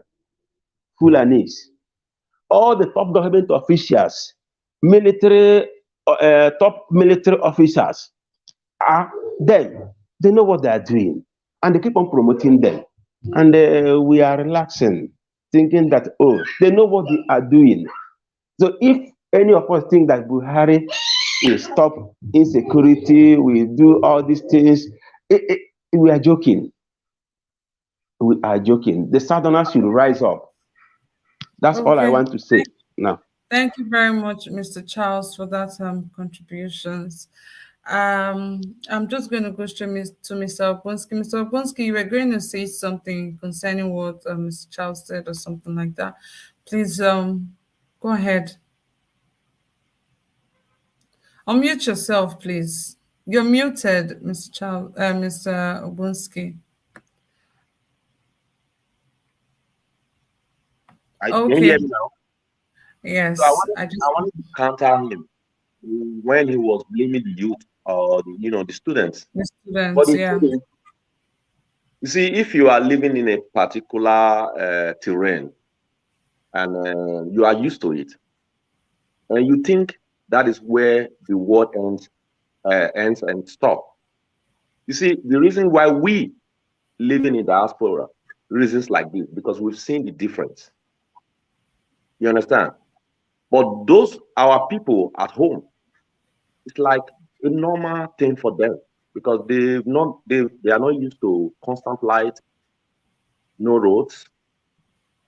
Fulanis. All the top government officials, top military officers are them. They know what they are doing, and they keep on promoting them. And we are relaxing, thinking that, oh, they know what they are doing. So if any of us think that Buhari will stop insecurity, will do all these things, we are joking. We are joking. The Southerners should rise up. That's all I want to say now.
Thank you very much, Mr. Charles, for that contributions. I'm just going to go straight to Mr. Obunski. Mr. Obunski, you were going to say something concerning what Mr. Charles said or something like that. Please go ahead. Unmute yourself, please. You're muted, Mr. Charles, Mr. Obunski.
Can you hear me now?
Yes.
So I wanted to counter him when he was blaming the youth or the students.
The students, yeah.
You see, if you are living in a particular terrain and you are used to it, and you think that is where the world ends and stop. You see, the reason why we living in diaspora, reasons like this, because we've seen the difference. You understand? But those our people at home, it's like a normal thing for them because they are not used to constant light, no roads,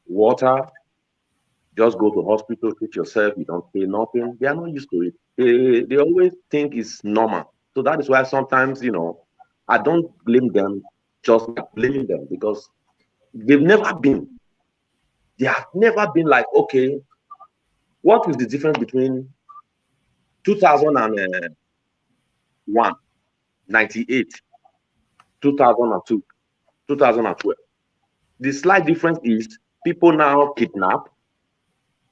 water. Just go to hospital, treat yourself, you don't pay nothing. They are not used to it. They always think it's normal. So that is why sometimes, I don't blame them just like blaming them because they have never been like, okay, what is the difference between 2001, 98, 2002, 2012? The slight difference is people now kidnap.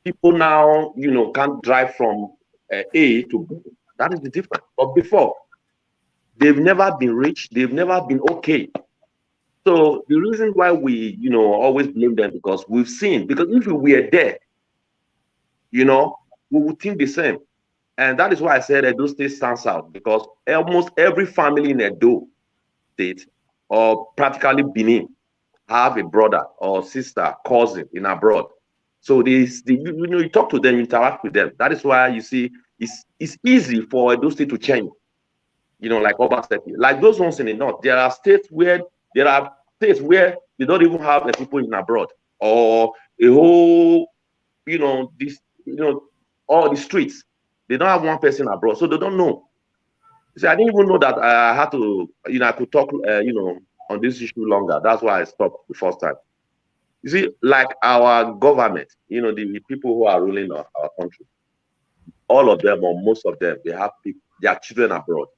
People now, can't drive from A to B. That is the difference. But before, they've never been rich. They've never been okay. So the reason why we, always blame them because we've seen, because if we were there, we would think the same. And that is why I said Edo State stands out because almost every family in Edo State or practically Benin have a brother or sister, cousin in abroad. So you talk to them, you interact with them. That is why you see it's easy for Edo State to change. Like Oba said, like those ones in the north, there are states where they don't even have the people in abroad or a whole, all the streets. They don't have one person abroad, so they don't know. See, I didn't even know that I had to, I could talk, on this issue longer. That's why I stopped the first time. You see, like our government, the people who are ruling our country, all of them or most of them, they have their children abroad.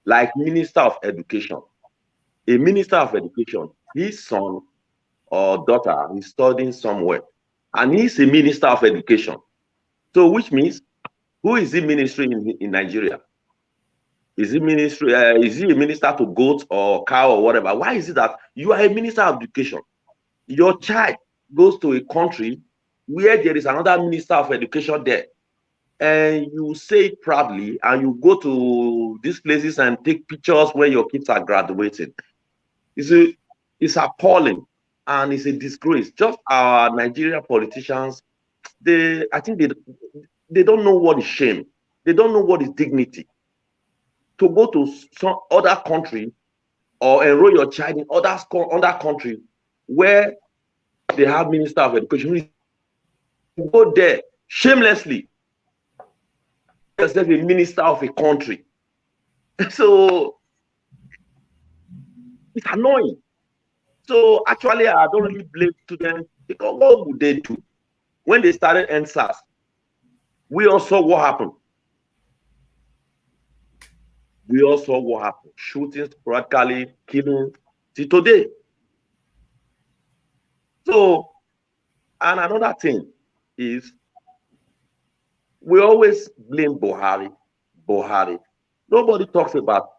Like Minister of Education. A Minister of Education, his son or daughter is studying somewhere, and he's a Minister of Education. So which means, who is he ministering in Nigeria? Is he ministry? Is he a minister to goats or cow or whatever? Why is it that you are a Minister of Education? Your child goes to a country where there is another Minister of Education there, and you say it proudly, and you go to these places and take pictures when your kids are graduating. It's appalling, and it's a disgrace. Just our Nigerian politicians, I think they don't know what is shame. They don't know what is dignity. To go to some other country or enroll your child in other country where they have Minister of Education, you go there shamelessly, yourself a minister of a country. So it's annoying. So actually, I don't really blame students, because what would they do when they started NSAS? We all saw what happened. We all saw what happened. Shootings, sporadically, killing, till today. So, and another thing is, we always blame Buhari. Nobody talks about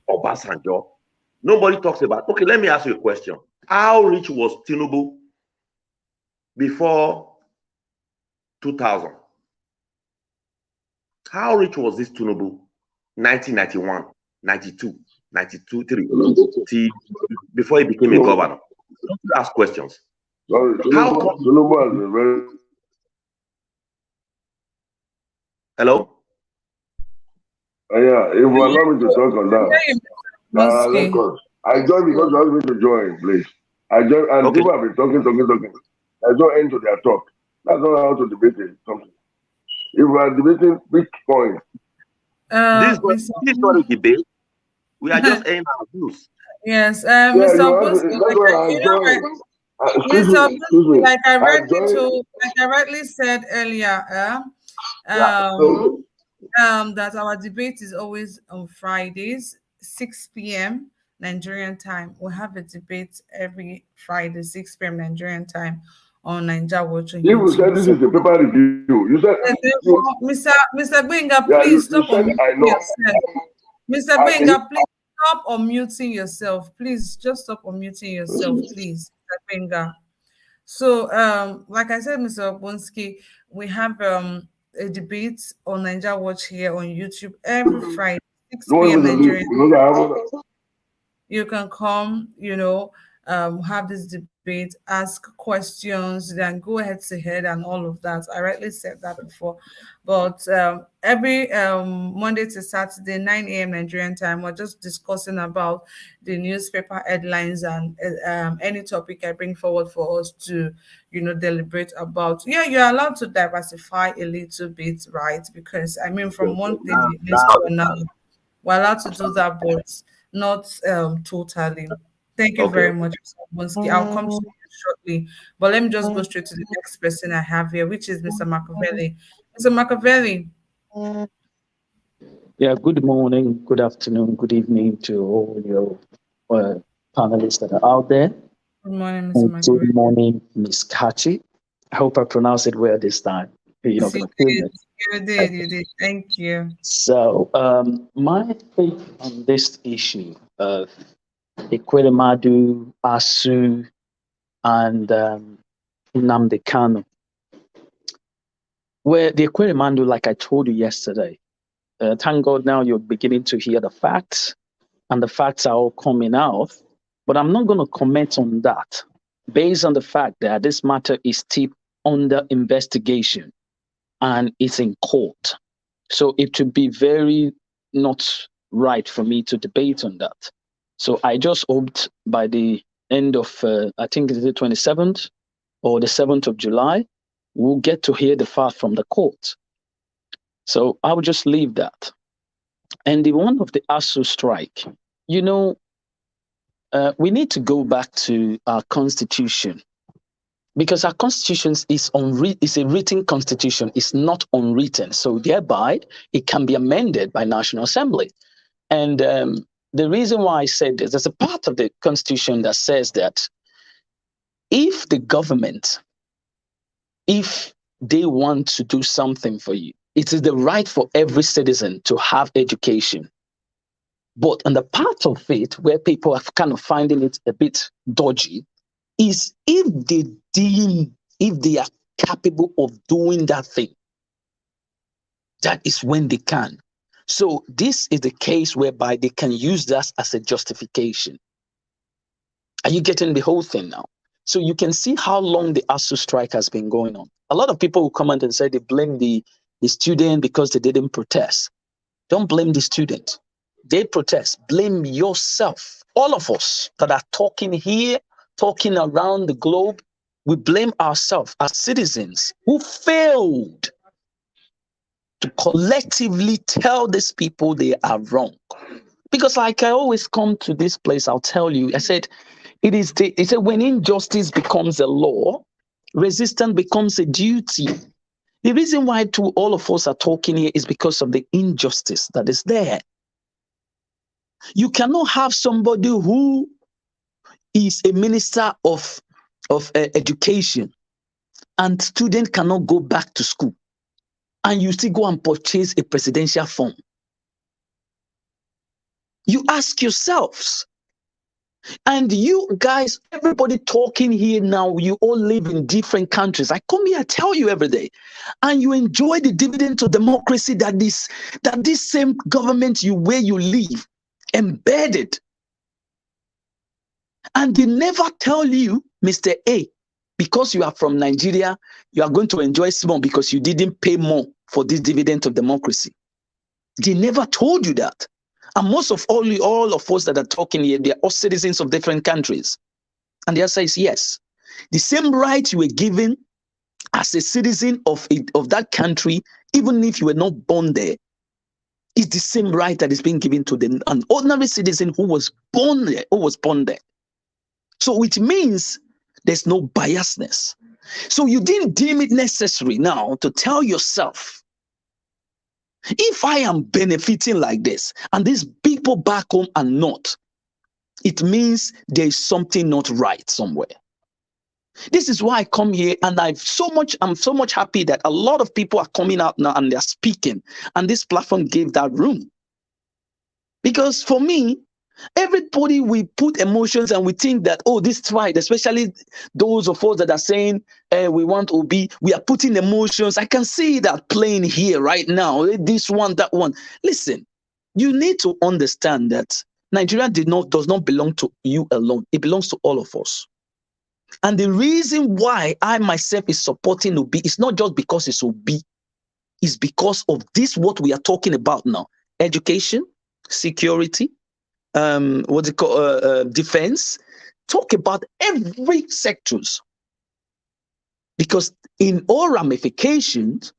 Obasanjo. Nobody talks about, okay, let me ask you a question. How rich was Tinubu before 2000? How rich was this Tinubu? 1991, 92, 92, 3, before he became a governor. Don't ask questions.
Tinubu has been very...
Hello?
Yeah, if you allow me to talk on that. I joined because I was going to join, please. I joined, and people have been talking. I don't end to their talk. That's not how to debate something. If we are debating big points.
This is not a debate. We are just airing our views.
Yes, Mr. Buski, like I rightly said earlier, that our debate is always on Fridays, 6 p.m. Nigerian time. We have a debate every Friday, 6 p.m. Nigerian time on Nigeria Watch.
You said this is a paper review. You said,
Mr. Benga, please stop unmuting yourself. Mr. Benga, please stop unmuting yourself. Please just stop unmuting yourself, please, Mr. Benga. So, like I said, Mr. Obunski, we have a debate on Nigeria Watch here on YouTube every Friday, 6 p.m. Nigerian. You can come, have this debate, ask questions, then go head to head and all of that. I rightly said that before. But every Monday to Saturday, 9 a.m. Nigerian time, we're just discussing about the newspaper headlines and any topic I bring forward for us to, deliberate about. Yeah, you're allowed to diversify a little bit, right? Because, from one thing to another, we're allowed to do that, but not totally. Thank you very much, Mr. Obunski. I'll come to you shortly, but let me just go straight to the next person I have here, which is Mr. Machiavelli. Mr. Machiavelli.
Yeah, good morning, good afternoon, good evening to all your panelists that are out there.
Good morning, Mr. Machiavelli.
Good morning, Ms. Kachi. I hope I pronounced it well this time.
You did. Thank you.
So, my take on this issue of Ekweremadu, ASUU, and Nnamdi Kanu. Where the Ekweremadu, like I told you yesterday, thank God now you're beginning to hear the facts, and the facts are all coming out. But I'm not going to comment on that, based on the fact that this matter is still under investigation and it's in court. So it would be very not right for me to debate on that. So I just hoped by the end of, I think it's the 27th or the 7th of July, we'll get to hear the fact from the court. So I'll just leave that. And the one of the ASUU strike, we need to go back to our constitution because our constitution is a written constitution, it's not unwritten. So thereby, it can be amended by National Assembly. And the reason why I said this, there's a part of the constitution that says that if the government, if they want to do something for you, it is the right for every citizen to have education. But on the part of it where people are kind of finding it a bit dodgy is if they are capable of doing that thing, that is when they can. So this is the case whereby they can use that as a justification. Are you getting the whole thing now? So you can see how long the ASUU strike has been going on. A lot of people will come out and say they blame the student because they didn't protest. Don't blame the student. They protest. Blame yourself. All of us that are talking here, talking around the globe, we blame ourselves as citizens who failed to collectively tell these people they are wrong. Because like I always come to this place, I'll tell you, I said, it said when injustice becomes a law, resistance becomes a duty. The reason why all of us are talking here is because of the injustice that is there. You cannot have somebody who is a minister of education and student cannot go back to school and you still go and purchase a presidential form. You ask yourselves, and you guys, everybody talking here now, you all live in different countries. I come here, I tell you every day, and you enjoy the dividend of democracy that this same government where you live embedded. And they never tell you, Mr. A, because you are from Nigeria, you are going to enjoy small because you didn't pay more for this dividend of democracy. They never told you that. And most of all of us that are talking here, they are all citizens of different countries. And the answer is yes. The same right you were given as a citizen of that country, even if you were not born there, is the same right that is being given to an ordinary citizen who was born there. So it means there's no biasness. So you didn't deem it necessary now to tell yourself, if I am benefiting like this and these people back home are not, it means there is something not right somewhere. This is why I come here, and I'm so much happy that a lot of people are coming out now and they're speaking, and this platform gave that room. Because for me, everybody, we put emotions and we think that, oh, this fight, especially those of us that are saying we want Obi, we are putting emotions. I can see that playing here right now, this one, that one. Listen, you need to understand that Nigeria does not belong to you alone. It belongs to all of us. And the reason why I myself is supporting Obi is not just because it's Obi, it's because of this, what we are talking about now: education, security, defense. Talk about every sectors, because in all ramifications,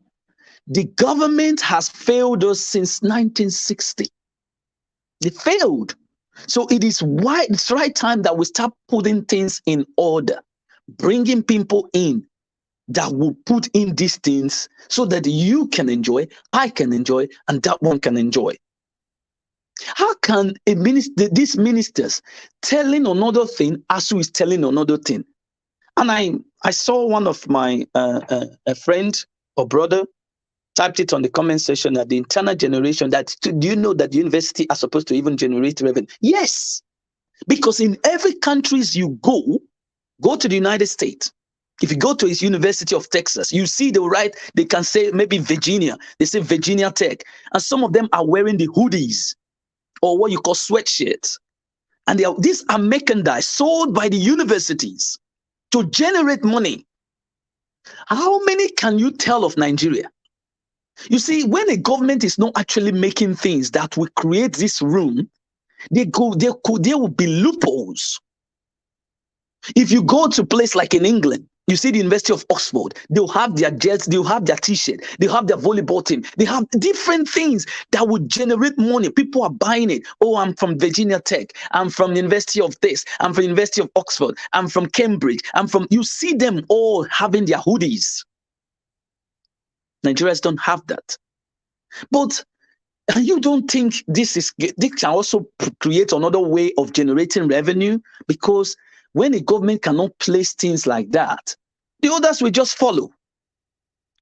the government has failed us since 1960. They failed. So it's right time that we start putting things in order, bringing people in that will put in these things so that you can enjoy, I can enjoy, and that one can enjoy. How can these ministers telling another thing, ASUU is telling another thing? And I saw one of my a friend or brother typed it on the comment section that the internal generation, that do you know that the university are supposed to even generate revenue? Yes, because in every countries you go to the United States. If you go to his University of Texas, you see they can say maybe Virginia, they say Virginia Tech, and some of them are wearing the hoodies or what you call sweatshirts. And these are merchandise sold by the universities to generate money. How many can you tell of Nigeria? You see, when a government is not actually making things that will create this room, there will be loopholes. If you go to a place like in England, You see the University of Oxford, they'll have their jets, they'll have their t-shirt, they'll have their volleyball team, they have different things that would generate money. People are buying it. Oh, I'm from Virginia Tech, I'm from the University of this, I'm from the University of Oxford, I'm from Cambridge, you see them all having their hoodies. Nigerians don't have that. But you don't think this can also create another way of generating revenue? Because when a government cannot place things like that, the others will just follow.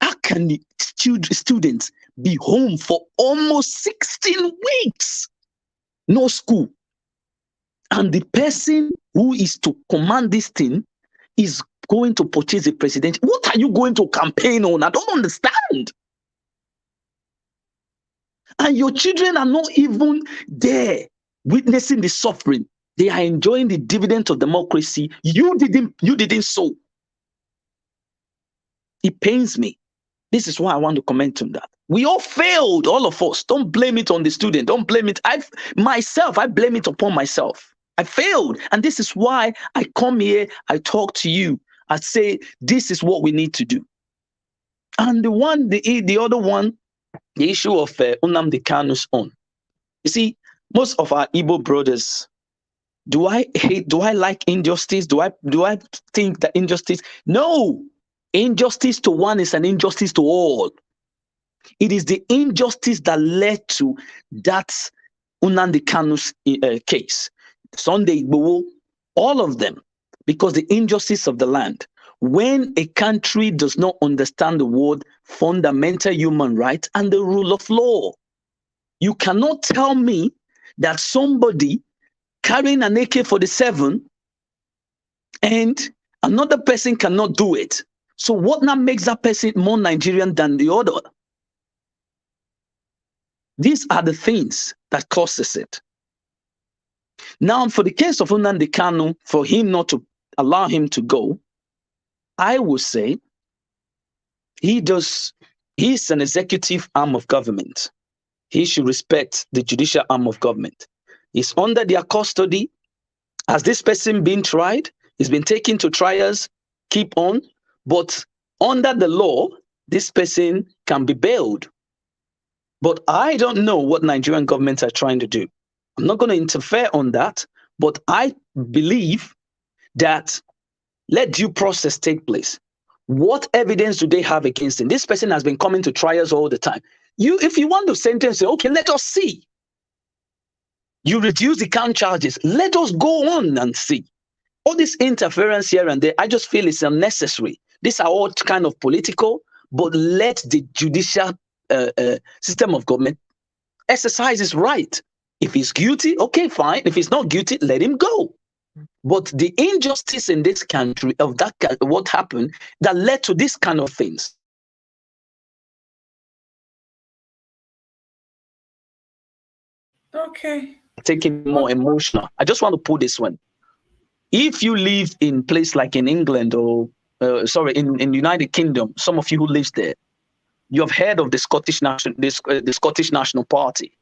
How can the students be home for almost 16 weeks? No school. And the person who is to command this thing is going to purchase a president. What are you going to campaign on? I don't understand. And your children are not even there witnessing the suffering. They are enjoying the dividend of democracy. You didn't sow. It pains me. This is why I want to comment on that. We all failed, all of us. Don't blame it on the student. Don't blame it. I blame it upon myself. I failed. And this is why I come here, I talk to you. I say, this is what we need to do. And the other one, the issue of Nnamdi Kanu's own. You see, most of our Igbo brothers, do I like injustice? Do I think that injustice? No. Injustice to one is an injustice to all. It is the injustice that led to that Nnamdi Kanu's case. Sunday Igboho, all of them, because the injustice of the land. When a country does not understand the word fundamental human rights and the rule of law, you cannot tell me that somebody carrying an AK-47 and another person cannot do it. So what now makes that person more Nigerian than the other? These are the things that causes it. Now, for the case of Nnamdi Kanu, for him not to allow him to go, I would say he's an executive arm of government. He should respect the judicial arm of government. He's under their custody. Has this person been tried? He's been taken to trials, keep on. But under the law, this person can be bailed. But I don't know what Nigerian governments are trying to do. I'm not going to interfere on that, but I believe that let due process take place. What evidence do they have against him? This person has been coming to trials all the time. If you want to sentence, say, okay, let us see. You reduce the count charges. Let us go on and see. All this interference here and there, I just feel it's unnecessary. These are all kind of political, but let the judicial system of government exercise his right. If he's guilty, okay, fine. If he's not guilty, let him go. But the injustice in this country of that, what happened that led to this kind of things.
Okay.
Taking more emotional. I just want to put this one. If you live in place like in England or in United Kingdom, some of you who live there, you have heard of the Scottish National Party.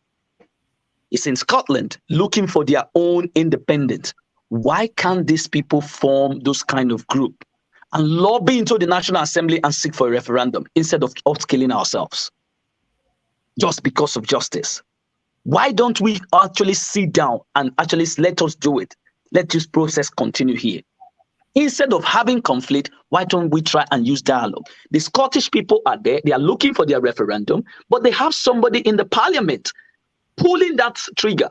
It's in Scotland, looking for their own independence. Why can't these people form those kind of group and lobby into the National Assembly and seek for a referendum instead of upskilling ourselves? Just because of justice. Why don't we actually sit down and actually let us do it? Let this process continue here. Instead of having conflict, why don't we try and use dialogue? The Scottish people are there. They are looking for their referendum, but they have somebody in the parliament pulling that trigger.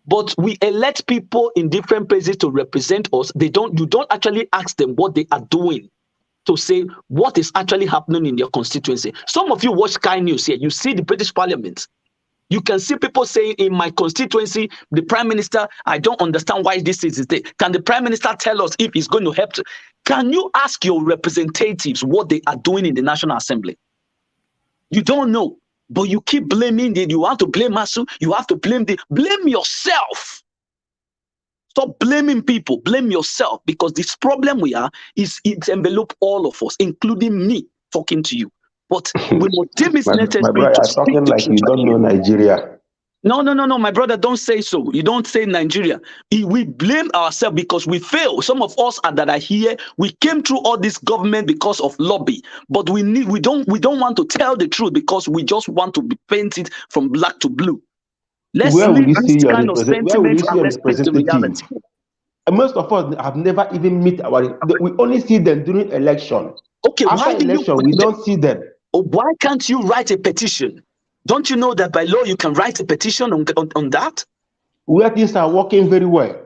But we elect people in different places to represent us. You don't actually ask them what they are doing to say what is actually happening in their constituency. Some of you watch Sky News here. You see the British Parliament. You can see people saying in my constituency, the Prime Minister, I don't understand why this is there. Can the Prime Minister tell us if he's going to help? Can you ask your representatives what they are doing in the National Assembly? You don't know, but you keep blaming them. You want to blame ASUU, you have to blame yourself. Stop blaming people, blame yourself, because this problem it's enveloped all of us, including me talking to you. But we must demonstrate
my brother, you're talking like you don't know Nigeria.
No, my brother, don't say so. You don't say Nigeria. We blame ourselves because we fail. Some of us that are here, we came through all this government because of lobby. But we don't want to tell the truth because we just want to be painted from black to blue. Let's
Where will
leave
you
this
see your
kind of
where will you
sentiment
see
and
your
let's speak the
representative?
reality.
Most of us have never even met we only see them during election.
Okay,
After election, we don't see them.
Why can't you write a petition? Don't you know that by law you can write a petition on that?
Where things are working very well.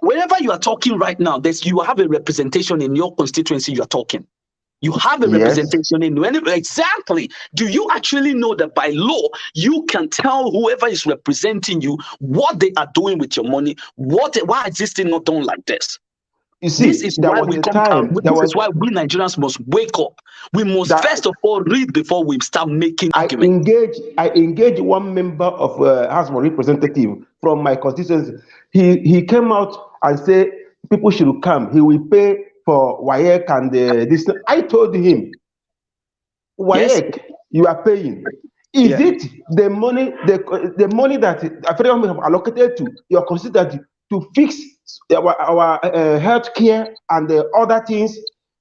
Wherever you are talking right now, you have a representation in your constituency. You are talking. You have a representation in exactly. Do you actually know that by law you can tell whoever is representing you what they are doing with your money? Why is this thing not done like this?
You see,
this is why we come out. This is why we Nigerians must wake up. We must first of all read before we start making arguments.
I engage one member of House of Representative from my constituency. He came out and said people should come. He will pay for WAEC and this. I told him, WAEC, you are paying. Is it the money that the federal government have allocated to your constituency to fix our health care and the other things?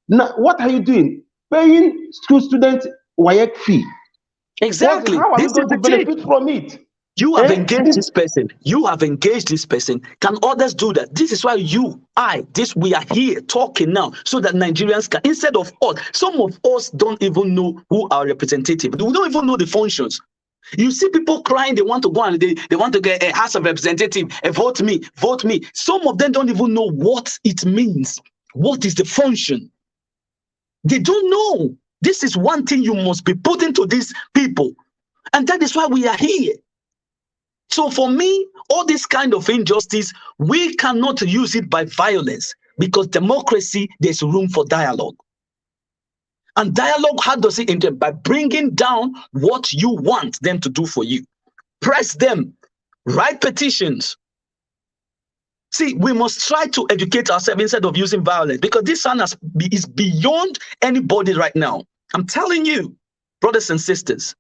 Now, what are you doing? Paying student WAEC fee.
Exactly.
How are you going to benefit from it?
You have engaged this person. You have engaged this person. Can others do that? This is why we are here talking now so that Nigerians can, instead of us, some of us don't even know who our representative. We don't even know the functions. You see people crying, they want to go and they want to get a House of Representative, vote me, vote me. Some of them don't even know what it means. What is the function? They don't know. This is one thing you must be put into these people. And that is why we are here. So for me, all this kind of injustice, we cannot use it by violence because democracy, there's room for dialogue. And dialogue, how does it enter? By bringing down what you want them to do for you. Press them, write petitions. See, we must try to educate ourselves instead of using violence because this son is beyond anybody right now. I'm telling you, brothers and sisters,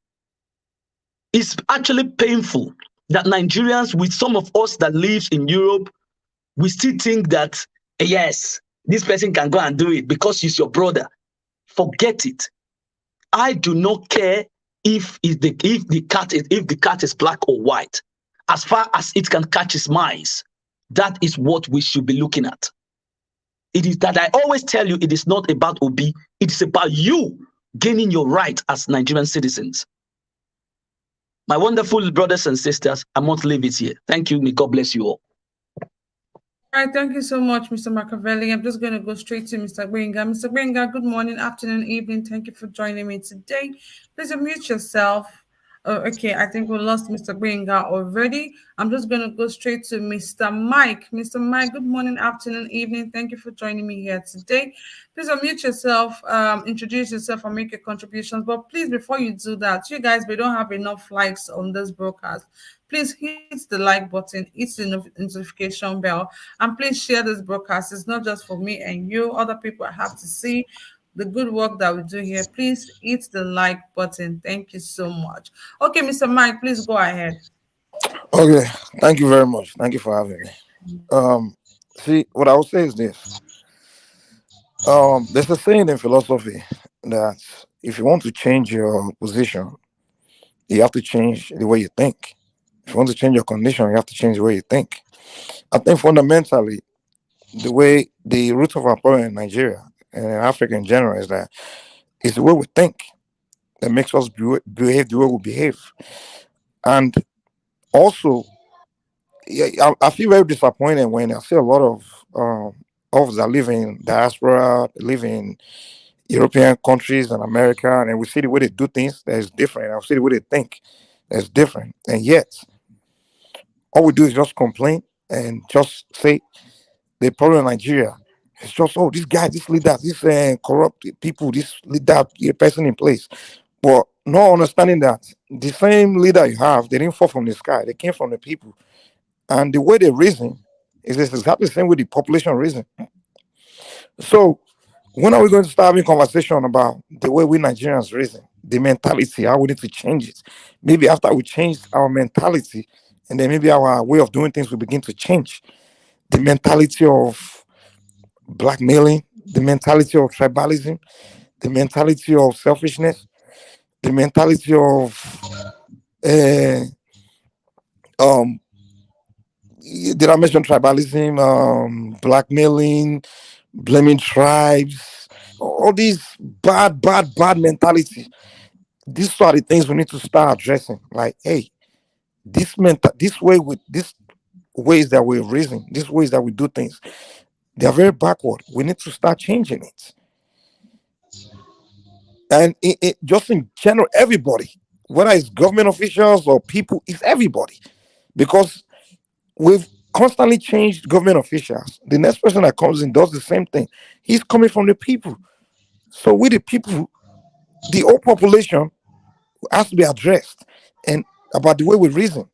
it's actually painful that Nigerians, with some of us that lives in Europe, we still think that, yes, this person can go and do it because he's your brother. Forget it. I do not care if the cat is black or white. As far as it can catch its mice, that is what we should be looking at. It is that I always tell you, it is not about Obi. It is about you gaining your right as Nigerian citizens. My wonderful brothers and sisters, I must leave it here. Thank you. May God bless you all.
All right, thank you so much, Mr. Machiavelli. I'm just going to go straight to Mr. Gbenga. Mr. Gbenga, good morning, afternoon, evening. Thank you for joining me today. Please unmute yourself. Okay, I think we lost Mr. Gbenga already. I'm just going to go straight to Mr. Mike. Mr. Mike, good morning, afternoon, evening. Thank you for joining me here today. Please unmute yourself, introduce yourself, and make your contributions. But please, before you do that, you guys, we don't have enough likes on this broadcast. Please hit the like button, hit the notification bell, and please share this broadcast. It's not just for me and you, other people have to see the good work that we do here. Please hit the like button. Thank you so much. Okay, Mr. Mike, please go ahead.
Okay, thank you very much. Thank you for having me. See, what I will say is this. There's a saying in philosophy that if you want to change your position, you have to change the way you think. If you want to change your condition, you have to change the way you think. I think fundamentally, the root of our problem in Nigeria and in Africa in general is that it's the way we think that makes us behave the way we behave. And also, I feel very disappointed when I see a lot of us that live in diaspora, live in European countries and America, and we see the way they do things that is different. I see the way they think that's different. And yet, all we do is just complain and just say the problem in Nigeria is just, oh, this guy, this leader, this corrupt people, this leader, person in place. But not understanding that the same leader you have, they didn't fall from the sky. They came from the people. And the way they reason is exactly the same way the population reason. So When are we going to start having conversation about the way we Nigerians reason, the mentality, how we need to change it? Maybe after we change our mentality, and then maybe our way of doing things will begin to change. The mentality of blackmailing, the mentality of tribalism, the mentality of selfishness, the mentality of um did I mention tribalism, blackmailing, blaming tribes, all these bad mentality. These are the things we need to start addressing. Like, hey, this way with these ways that we're raising, these ways that we do things, they are very backward. We need to start changing it. And just in general, everybody, whether it's government officials or people, it's everybody. Because we've constantly changed government officials. The next person that comes in does the same thing. He's coming from the people. So with the people, the whole population has to be addressed and about the way we reason.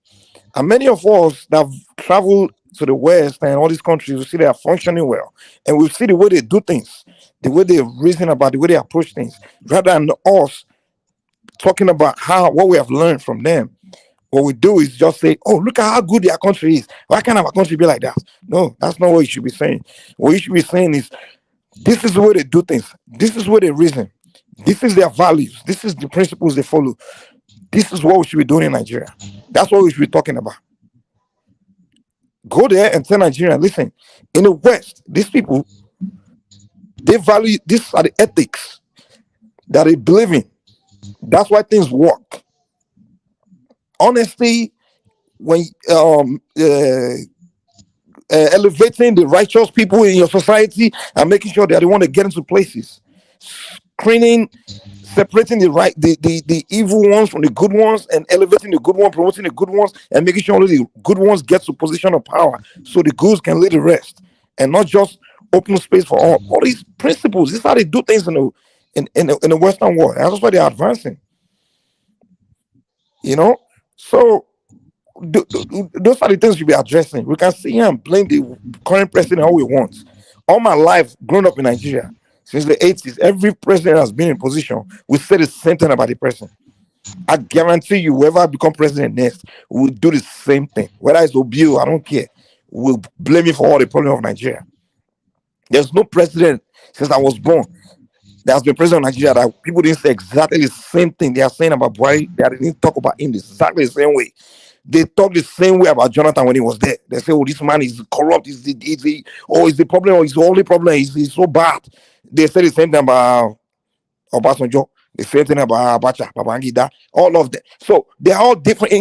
And many of us that have traveled to the West and all these countries, we see they are functioning well. And we see the way they do things, the way they reason about, the way they approach things, rather than us talking about what we have learned from them. What we do is just say, oh, look at how good their country is. Why can't our country be like that? No, that's not what you should be saying. What you should be saying is, this is the way they do things. This is where they reason. This is their values. This is the principles they follow. This is what we should be doing in Nigeria. That's what we should be talking about. Go there and tell Nigeria, listen, in the West, these people, they value, these are the ethics that they believe in. That's why things work. Honestly, when elevating the righteous people in your society and making sure that they want to get into places, screening, separating the evil ones from the good ones, and elevating the good ones, promoting the good ones, and making sure only the good ones get to position of power so the goods can lead the rest, and not just open space for all these principles. This is how they do things in the Western world. That's why they're advancing. So those are the things we be addressing. We can sit here and blame the current president all we want. All my life, growing up in Nigeria, since the 80s, every president has been in position. We say the same thing about the president. I guarantee you, whoever become president next will do the same thing. Whether it's Obiu, I don't care. We'll blame him for all the problems of Nigeria. There's no president since I was born that has been president of Nigeria that people didn't say exactly the same thing they are saying about Buhari. They didn't talk about him exactly the same way. They talk the same way about Jonathan when he was there. They say, oh, this man is corrupt. Is the problem, or is the only problem, he's so bad. They say the same thing about Obasanjo, the same thing about Abacha, Babangida, all of them. So they're all different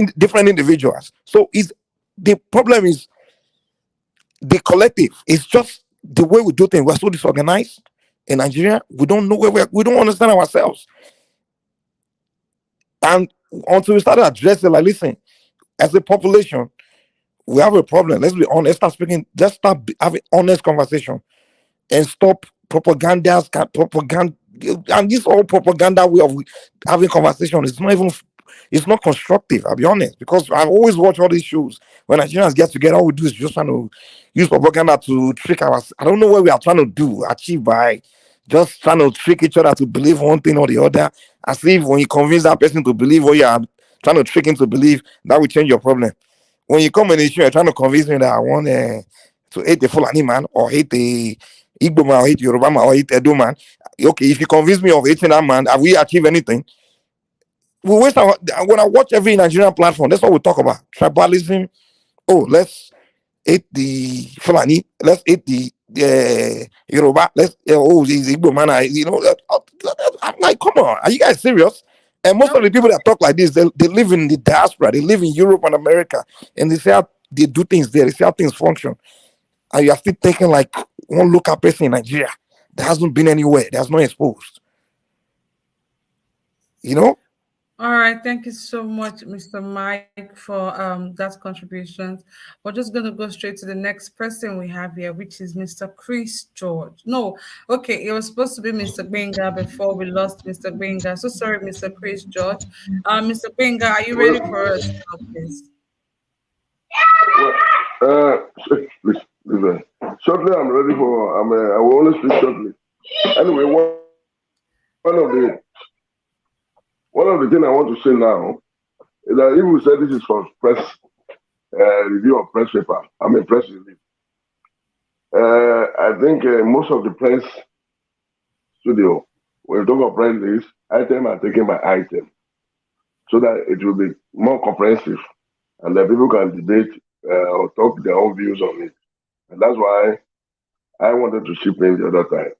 individuals. So the problem is the collective. It's just the way we do things. We're so disorganized in Nigeria. We don't know we don't understand ourselves. And until we started addressing, like, listen, as a population, we have a problem. Let's be honest. Let's start having honest conversation and stop propaganda. And this whole propaganda way of having conversation is it's not constructive. I'll be honest, because I've always watched all these shows. When Nigerians get together, all we do is just trying to use propaganda to trick us. I don't know what we are trying to achieve by just trying to trick each other to believe one thing or the other. As if when you convince that person to believe what you are trying to trick him to believe, that will change your problem. When you come in the show, you're trying to convince me that I want to hate the Fulani man, or hate the Igbo man, or hate Yoruba man, or hate Edo man. Okay, if you convince me of hating that man, have we achieved anything? We waste when I watch every Nigerian platform, that's what we talk about. Tribalism. Oh, let's hate the Fulani. Let's hate the Yoruba. Let's the Igbo man. I'm like, come on, are you guys serious? And most of the people that talk like this, they live in the diaspora. They live in Europe and America, and they say how they do things there. They see how things function. And you are still thinking like one local person in Nigeria that hasn't been anywhere, that's not exposed.
All right, thank you so much, Mr. Mike, for that contributions. We're just going to go straight to the next person we have here, which is Mr. Chris George. No, okay, it was supposed to be Mr. Benga before we lost Mr. Benga. So sorry, Mr. Chris George. Mr. Benga, are you ready for us, please?
Listen. Shortly, I will only speak shortly. Anyway, one of the things I want to say now is that if we say this is for press review of press paper, press release. I think most of the press studio, when you talk about press release, items are taken by item, so that it will be more comprehensive, and that people can debate or talk their own views on it. And that's why I wanted to chip in the other time.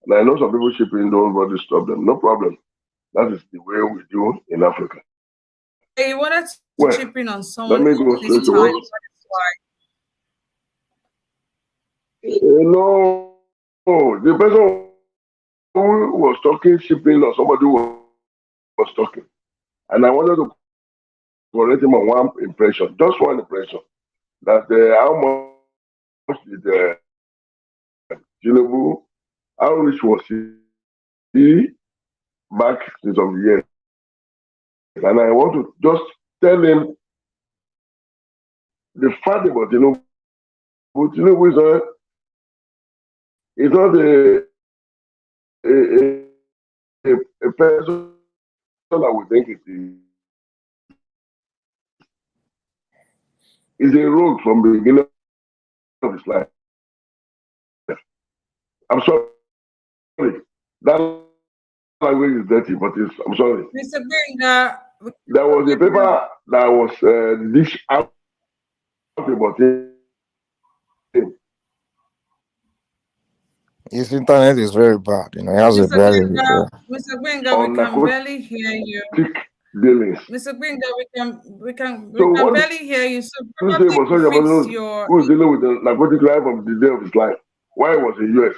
And I know some people chip in, don't bother stop them. No problem. That is the way we do in Africa.
Hey, you wanted to chip in on someone
let me go straight to what. No, the person who was talking shipping or somebody who was talking. And I wanted to correct him on one impression, just one impression, that how much did Tinubu, how rich was he back in some years? And I want to just tell him the fact about Tinubu. Tinubu is not a person that we think it is. He's a rogue from the beginning of his life. I'm sorry. That language is dirty, but I'm sorry.
Mr. Benga,
there was a paper that was dished out about him.
His internet is very bad. He has a very...
Mr. Benga, we can barely hear you. Mr. Benga, we can barely hear you. So probably fix your...
Who's dealing with the narcotic life of the day of his life? Why was the US?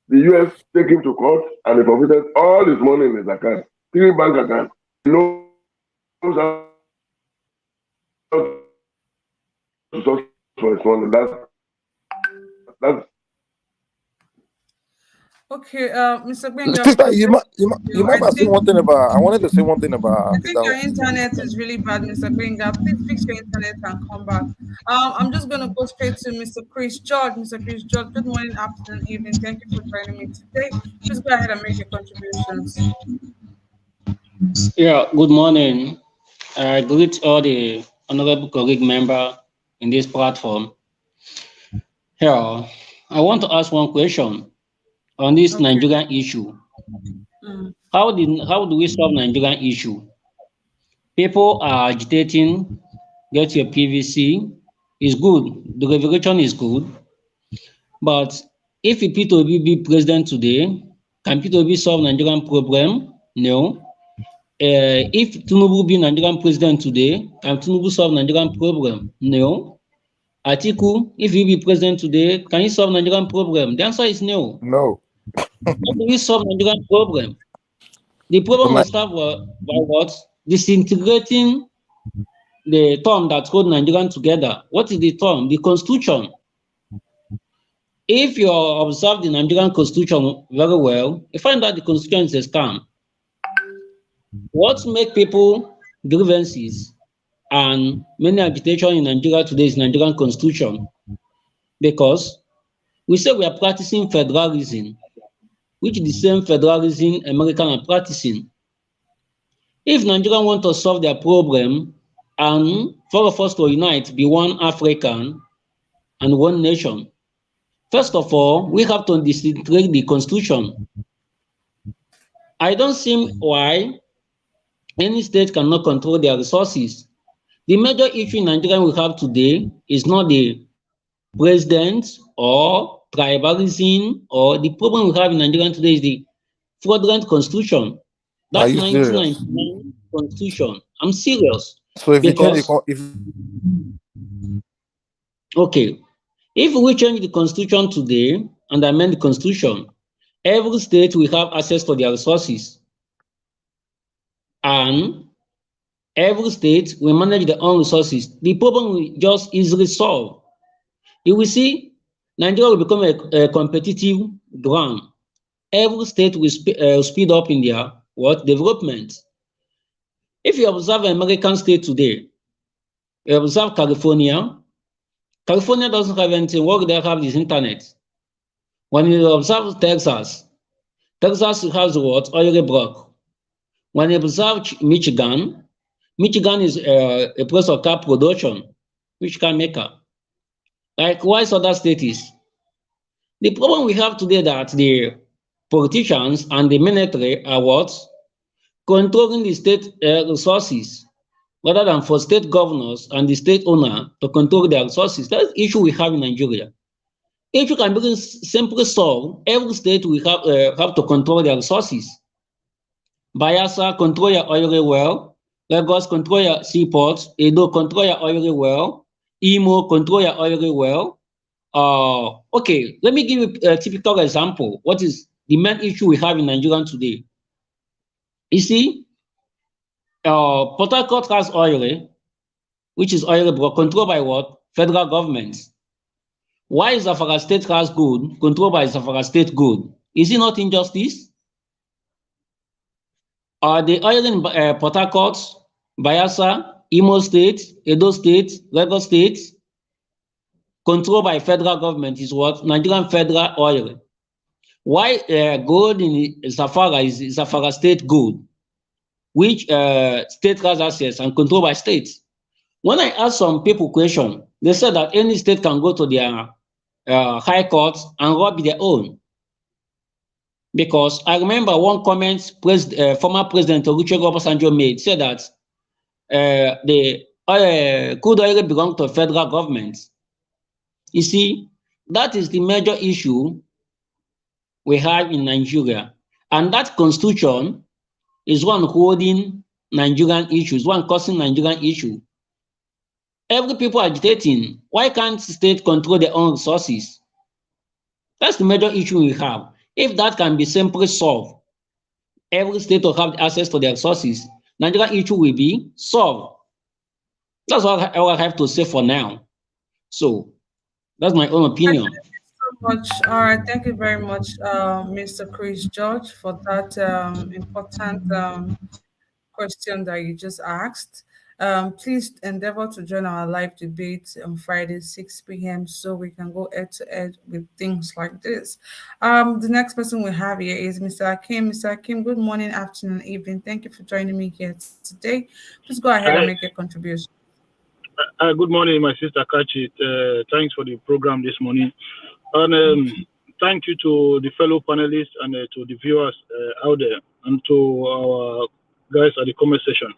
The US take him to court and they forfeited all his money in his account, 3 bank accounts. He knows how to source for his money. That's
okay, Mr. Benga.
Sister, you might have seen one thing about. I wanted to say one thing about.
I think your internet is really bad, Mr. Benga. Please fix your internet and come back. I'm just going to go straight to Mr. Chris George. Mr. Chris George, good morning, afternoon, evening. Thank you for joining me today. Please go ahead and make your contributions.
Yeah, good morning. I greet all the honorable colleague member in this platform. Here, I want to ask one question on this Nigerian issue. How do we solve Nigerian issue? People are agitating, get your PVC, is good. The revelation is good. But if P2B be president today, can P2B solve Nigerian problem? No. If Tinubu be Nigerian president today, can Tinubu solve Nigerian problem? No. Atiku, if he be president today, can he solve Nigerian problem? The answer is no.
No.
How do we solve Nigerian problem? The problem will start by what? Disintegrating the term that hold Nigerian together. What is the term? The Constitution. If you observe the Nigerian Constitution very well, you find that the Constitution is a scam. What make people grievances and many agitation in Nigeria today is Nigerian Constitution, because we say we are practicing federalism, which is the same federalism American are practicing. If Nigeria want to solve their problem and for us to unite, be one African and one nation, first of all, we have to disintegrate the Constitution. I don't see why any state cannot control their resources. The major issue in Nigeria we have today is not the president or tribalism, or the problem we have in Nigeria today is the fraudulent constitution. That's 1999 constitution. I'm serious.
So if because,
okay, if we change the constitution today and amend the constitution, every state will have access to their resources, and every state will manage their own resources. The problem will just easily solve. You will see Nigeria will become a competitive ground. Every state will speed up in their development. If you observe American state today, you observe California. California doesn't have anything. What they have is internet. When you observe Texas, Texas has what? Oil block. When you observe Michigan, Michigan is a place of car production, which car maker. Likewise, other states. The problem we have today that the politicians and the military are what? Controlling the state resources rather than for state governors and the state owner to control their resources. That's the issue we have in Nigeria. If you can simply solve, every state will have to control their resources. Bayelsa, control your oil well. Lagos, control your seaports. Edo, control your oil well. Imo, control your oil well. Okay, let me give you a typical example. What is the main issue we have in Nigeria today? You see, Port Harcourt has oil, which is oil block, controlled by what? Federal government. Why is Zamfara State has good, controlled by Zamfara State good? Is it not injustice? The oil in Port Harcourt, Bayelsa, Imo State, Edo State, Lagos State, controlled by federal government is what? Nigerian federal oil. Why gold in Zamfara is Zamfara State gold, which state has access and controlled by states? When I ask some people question, they said that any state can go to their high courts and rob their own. Because I remember one comment former President Olusegun Obasanjo made, said that the crude oil belongs to federal government. You see, that is the major issue we have in Nigeria. And that constitution is one holding Nigerian issues, one causing Nigerian issue. Every people agitating, why can't state control their own resources? That's the major issue we have. If that can be simply solved, every state will have access to their resources, Nigerian issue will be solved. That's all I have to say for now. So that's my own opinion.
Thank you so much. All right, thank you very much, Mr. Chris George, for that important question that you just asked. Please endeavor to join our live debate on Friday, 6 p.m. so we can go head to head with things like this. The next person we have here is Mr. Akim. Mr. Akim, good morning, afternoon, evening. Thank you for joining me here today. Please go ahead and make your contribution.
Good morning, my sister Kachi. Thanks for the program this morning. And thank you to the fellow panelists and to the viewers out there and to our guys at the comment section.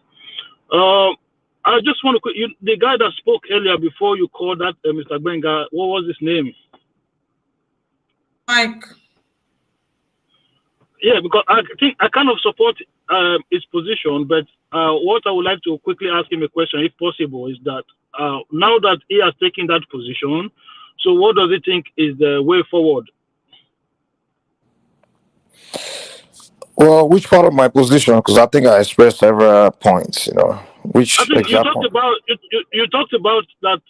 I just want to, the guy that spoke earlier before you called that Mr. Benga, what was his name?
Mike.
Yeah, because I think I kind of support his position, but what I would like to quickly ask him a question, if possible, is that now that he has taken that position, so what does he think is the way forward?
Well, which part of my position? Because I think I expressed several points. Which
I think
exact point?
you talked about that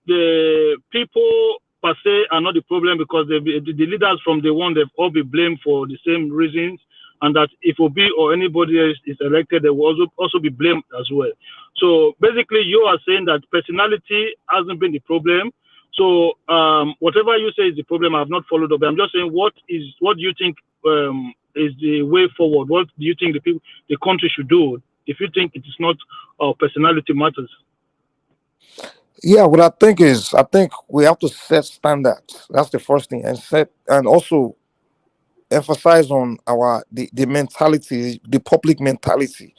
the people per se are not the problem because the leaders from the one they've all be blamed for the same reasons, and that if Obi or anybody else is elected, they will also be blamed as well. So basically, you are saying that personality hasn't been the problem. So whatever you say is the problem, I have not followed up. I'm just saying, what do you think is the way forward? What do you think the country should do if you think it is not personality matters?
Yeah, what I think we have to set standards. That's the first thing, and also emphasize on the mentality, the public mentality.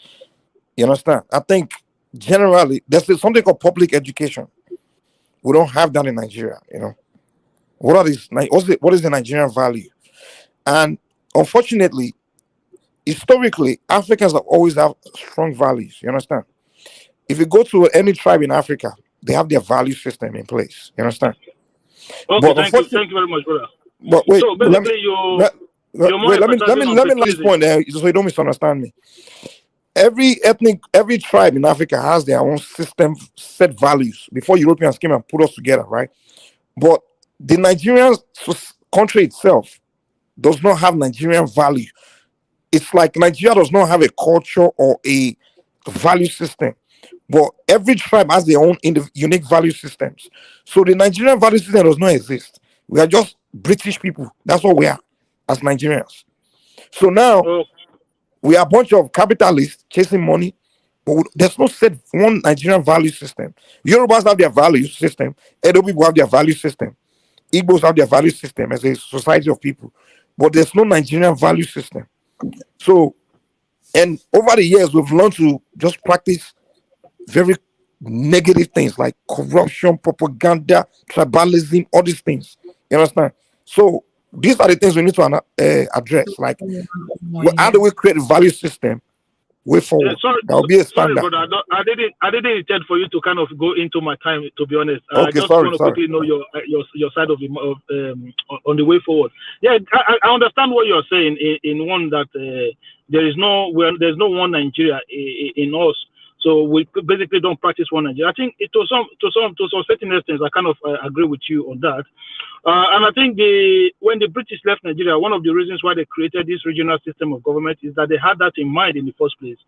You understand? I think generally there's something called public education. We don't have that in Nigeria. What is the Nigerian value? And unfortunately, historically, Africans have always had strong values. You understand? If you go to any tribe in Africa, they have their value system in place. You understand?
Okay, thank you very much, brother.
But wait,
so basically,
let me last point there, so you don't misunderstand me. Every tribe in Africa has their own system, set values before Europeans came and put us together, right? But the Nigerian country itself does not have Nigerian value. It's like Nigeria does not have a culture or a value system. But every tribe has their own unique value systems. So the Nigerian value system does not exist. We are just British people. That's what we are as Nigerians. So now we are a bunch of capitalists chasing money, but there's no set one Nigerian value system. Yorubas have their value system. Edo people have their value system. Igbos have their value system as a society of people, but there's no Nigerian value system. So, and over the years, we've learned to just practice very negative things like corruption, propaganda, tribalism, all these things. You understand? So these are the things we need to address. Like, how do we create a value system way forward? That will be a standard.
Sorry, brother. I didn't intend for you to kind of go into my time. To be honest,
Okay,
I just
sorry,
want to quickly know your side of the on the way forward. Yeah, I understand what you're saying. In one that there's no one Nigeria in us. So we basically don't practice one Nigeria. I think to some certain extent, I kind of agree with you on that. And I think when the British left Nigeria, one of the reasons why they created this regional system of government is that they had that in mind in the first place.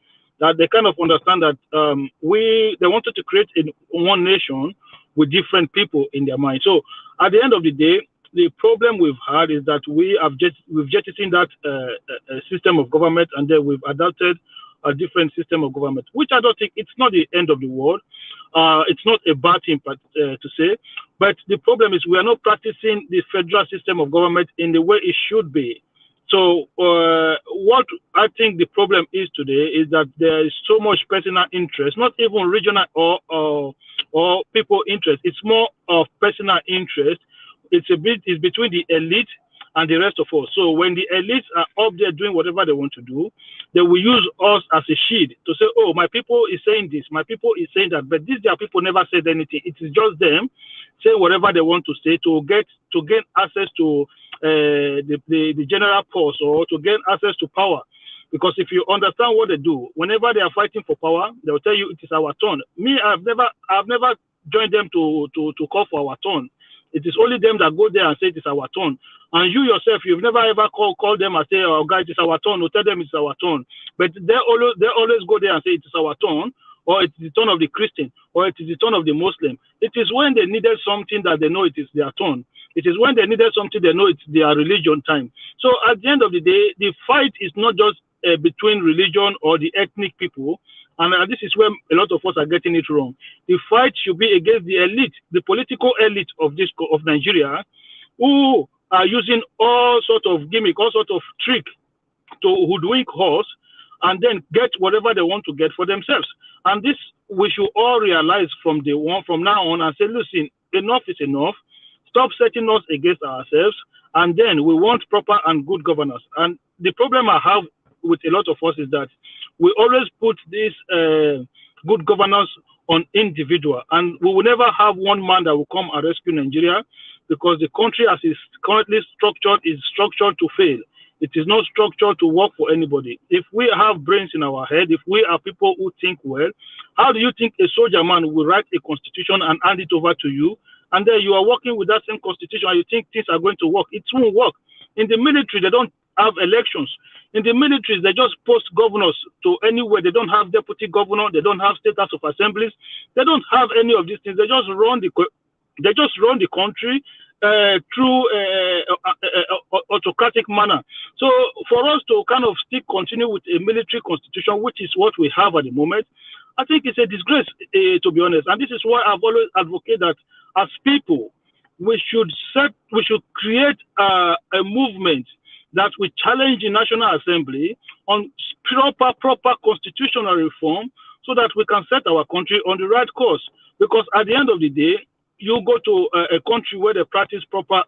That they kind of understand that they wanted to create one nation with different people in their mind. So at the end of the day, the problem we've had is that we've jettisoned that system of government, and then we've adopted a different system of government, which I don't think it's not the end of the world. It's not a bad thing to say, but the problem is we are not practicing the federal system of government in the way it should be. So what I think the problem is today is that there is so much personal interest, not even regional or people interest. It's more of personal interest. It's between the elite and the rest of us. So when the elites are up there doing whatever they want to do, they will use us as a shield to say, oh, my people is saying this, my people is saying that, but these their people never said anything. It is just them saying whatever they want to say to gain access to the general purse, or to gain access to power. Because if you understand what they do, whenever they are fighting for power, they will tell you it is our turn. Me, I've never joined them to call for our turn. It is only them that go there and say it is our turn. And you yourself, you've never ever call them and say, oh, guys, it's our turn, or tell them it's our turn. But they always go there and say it is our turn, or it's the turn of the Christian, or it is the turn of the Muslim. It is when they needed something that they know it is their turn. It is when they needed something they know it's their religion time. So at the end of the day, the fight is not just between religion or the ethnic people. And this is where a lot of us are getting it wrong. The fight should be against the elite, the political elite of Nigeria, who are using all sort of gimmick, all sort of trick to hoodwink us, and then get whatever they want to get for themselves. And this we should all realize from now on, and say, listen, enough is enough. Stop setting us against ourselves, and then we want proper and good governance. And the problem I have with a lot of us is that we always put this good governance on individual, and we will never have one man that will come and rescue Nigeria, because the country as it's currently structured is structured to fail. It is not structured to work for anybody. If we have brains in our head, if we are people who think well, how do you think a soldier man will write a constitution and hand it over to you, and then you are working with that same constitution and you think things are going to work? It won't work. In the military, they don't have elections. In the military, they just post governors to anywhere. They don't have deputy governor. They don't have state house of assemblies. They don't have any of these things. They just run the country through autocratic manner. So for us to kind of still continue with a military constitution, which is what we have at the moment, I think it's a disgrace, to be honest. And this is why I've always advocated that as people, we should create a movement that will challenge the National Assembly on proper constitutional reform, so that we can set our country on the right course. Because at the end of the day, you go to a country where they practice proper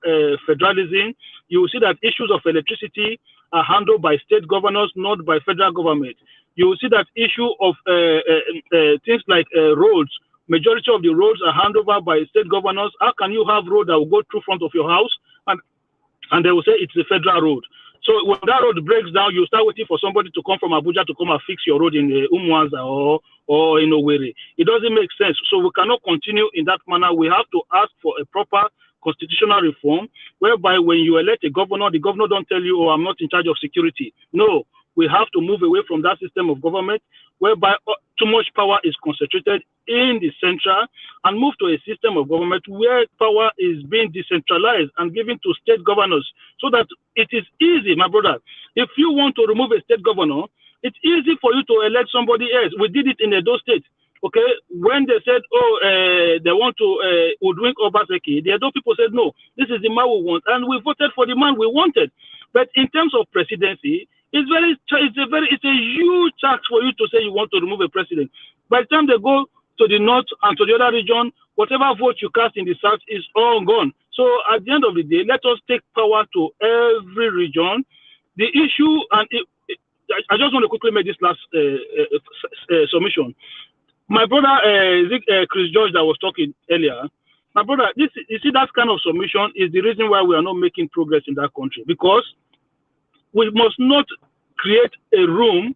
federalism, you will see that issues of electricity are handled by state governors, not by federal government. You will see that issue of things like roads, majority of the roads are handled over by state governors. How can you have road that will go through front of your house and they will say it's a federal road? So when that road breaks down, you start waiting for somebody to come from Abuja to come and fix your road in Umuanza or in Owerri. It doesn't make sense. So we cannot continue in that manner. We have to ask for a proper constitutional reform, whereby when you elect a governor, the governor don't tell you, oh, I'm not in charge of security. No, we have to move away from that system of government whereby too much power is concentrated in the central and move to a system of government where power is being decentralized and given to state governors so that it is easy, my brother. If you want to remove a state governor, it's easy for you to elect somebody else. We did it in Edo State. Okay, when they said, they want to hoodwink Obaseki, the Edo people said, no, this is the man we want, and we voted for the man we wanted. But in terms of presidency, it's a huge task for you to say you want to remove a president. By the time they go to the north and to the other region, whatever vote you cast in the south is all gone. So at the end of the day, let us take power to every region. The issue, and I just want to quickly make this last submission. My brother, Chris George, that was talking earlier, my brother, you see, that kind of submission is the reason why we are not making progress in that country, because we must not create a room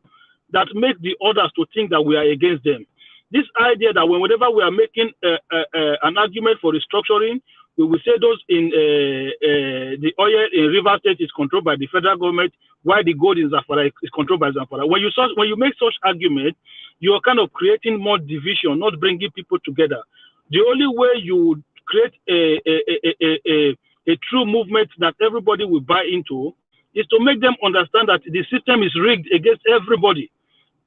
that makes the others to think that we are against them. This idea that whenever we are making an argument for restructuring, we will say those in the oil in River State is controlled by the federal government, while the gold in Zamfara is controlled by Zamfara. When you make such argument, you are kind of creating more division, not bringing people together. The only way you would create a true movement that everybody will buy into is to make them understand that the system is rigged against everybody,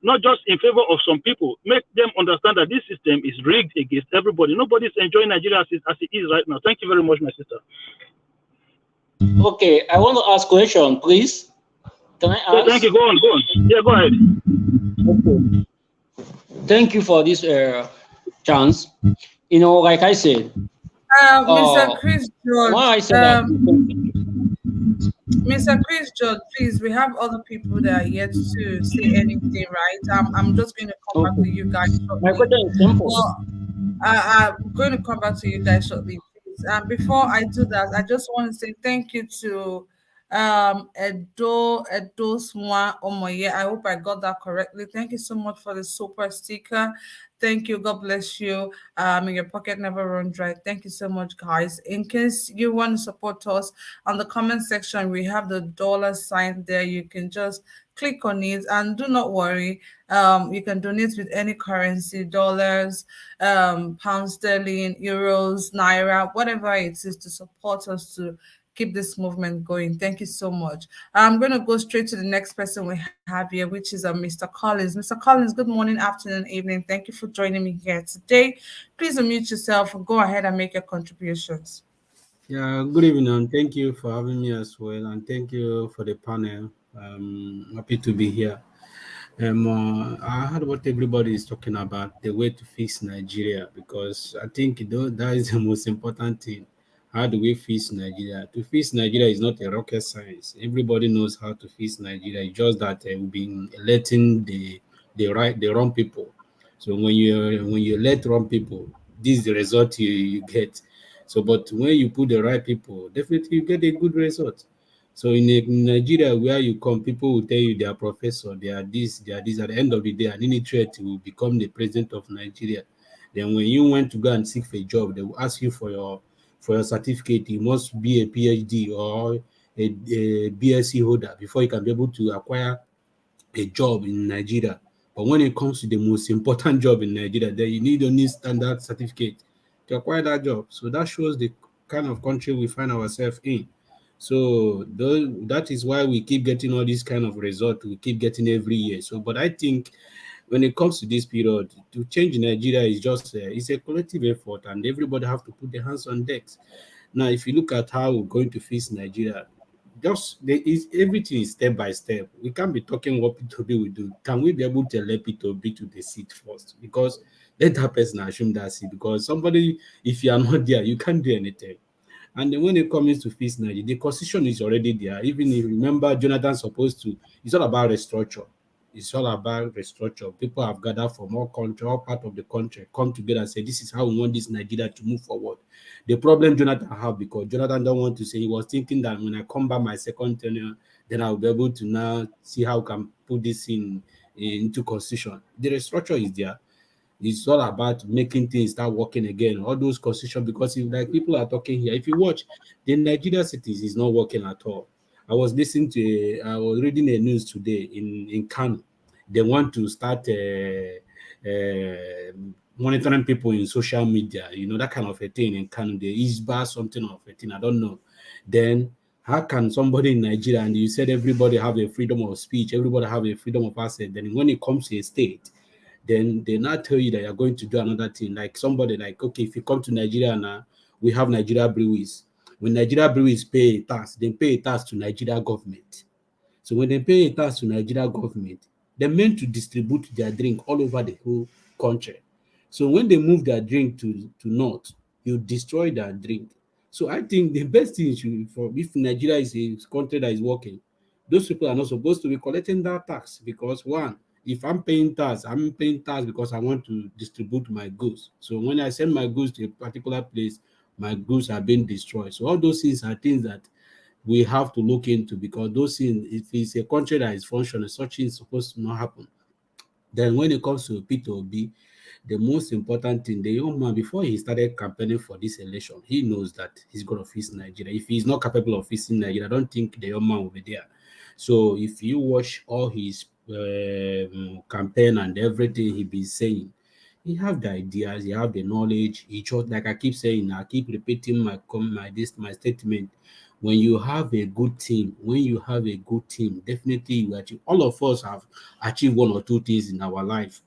not just in favor of some people. Make them understand that this system is rigged against everybody. Nobody's enjoying Nigeria as it is right now. Thank you very much, my sister.
Okay, I want to ask a question, please. Can I ask?
Yeah, thank you. Go on. Yeah, go ahead.
Okay. Thank you for this chance. You know, like I said,
Mr. Chris George,
why I said
Mr. Chris George, please, we have other people that are yet to say anything, right? I'm just going to come back to you guys shortly.
My question is simple.
Well, I'm going to come back to you guys shortly, please. Before I do that, I just want to say thank you to Edo Swa Omoye. I hope I got that correctly. Thank you so much for the super sticker. Thank you. God bless you. May your pocket never run dry. Thank you so much, guys. In case you want to support us, on the comment section, we have the dollar sign there. You can just click on it, and do not worry. You can donate with any currency: dollars, pounds sterling, euros, naira, whatever it is, to support us to keep this movement going. Thank you so much. I'm going to go straight to the next person we have here, which is Mr. Collins. Mr. Collins, good morning, afternoon, evening. Thank you for joining me here today. Please unmute yourself and go ahead and make your contributions.
Yeah, good evening, and thank you for having me as well, and thank you for the panel. Happy to be here. I heard what everybody is talking about, the way to fix Nigeria, because I think that is the most important thing. How do we fix Nigeria? To fix Nigeria is not a rocket science. Everybody knows how to fix Nigeria. It's just that we've been electing the wrong people. So when you elect wrong people, this is the result you get. So, but when you put the right people, definitely you get a good result. So in Nigeria, where you come, people will tell you they are professor, they are this, they are this. At the end of the day, an illiterate will become the president of Nigeria. Then when you went to go and seek for a job, they will ask you for your certificate. You must be a PhD or a BSc holder before you can be able to acquire a job in Nigeria. But when it comes to the most important job in Nigeria, then you need only standard certificate to acquire that job. So that shows the kind of country we find ourselves in. So that is why we keep getting all these kind of results. We keep getting every year. So, but I think when it comes to this period, to change Nigeria is just it's a collective effort, and everybody have to put their hands on decks. Now, if you look at how we're going to fix Nigeria, everything is step by step. We can't be talking what P2B will do. Can we be able to let P2B to the seat first? Because let that person assume that seat. Because somebody, if you are not there, you can't do anything. And then when it comes to fix Nigeria, the constitution is already there. Even if you remember, Jonathan supposed to, it's all about restructure. It's all about restructure. People have gathered from all country, all part of the country, come together and say, this is how we want this Nigeria to move forward. The problem Jonathan have, because Jonathan don't want to say, he was thinking that when I come back my second tenure, then I'll be able to now see how we can put this into constitution. The restructure is there. It's all about making things start working again. All those constitutions, because if, like people are talking here, if you watch, the Nigeria cities is not working at all.
I was reading a news today in Kanu. They want to start monitoring people in social media, that kind of a thing in Kanu. The Isba something of a thing, I don't know. Then how can somebody in Nigeria, and you said everybody have a freedom of speech, everybody have a freedom of access, then when it comes to a state, then they now tell you that you're going to do another thing. Like somebody like, okay, if you come to Nigeria now, we have Nigeria breweries. When Nigeria breweries pay a tax, they pay a tax to Nigeria government. So when they pay a tax to Nigeria government, they're meant to distribute their drink all over the whole country. So when they move their drink to north, you destroy their drink. So I think the best thing if Nigeria is a country that is working, those people are not supposed to be collecting that tax, because one, if I'm paying tax because I want to distribute my goods. So when I send my goods to a particular place, my goods are being destroyed. So all those things are things that we have to look into, because those things, if it's a country that is functioning, such things supposed to not happen. Then when it comes to P2B, the most important thing, the young man, before he started campaigning for this election, he knows that he's going to face Nigeria. If he's not capable of facing Nigeria, I don't think the young man will be there. So if you watch all his campaign and everything he be saying, he have the ideas, he have the knowledge. He just, like I keep saying, I keep repeating my statement. When you have a good team, definitely you achieve. All of us have achieved one or two things in our life.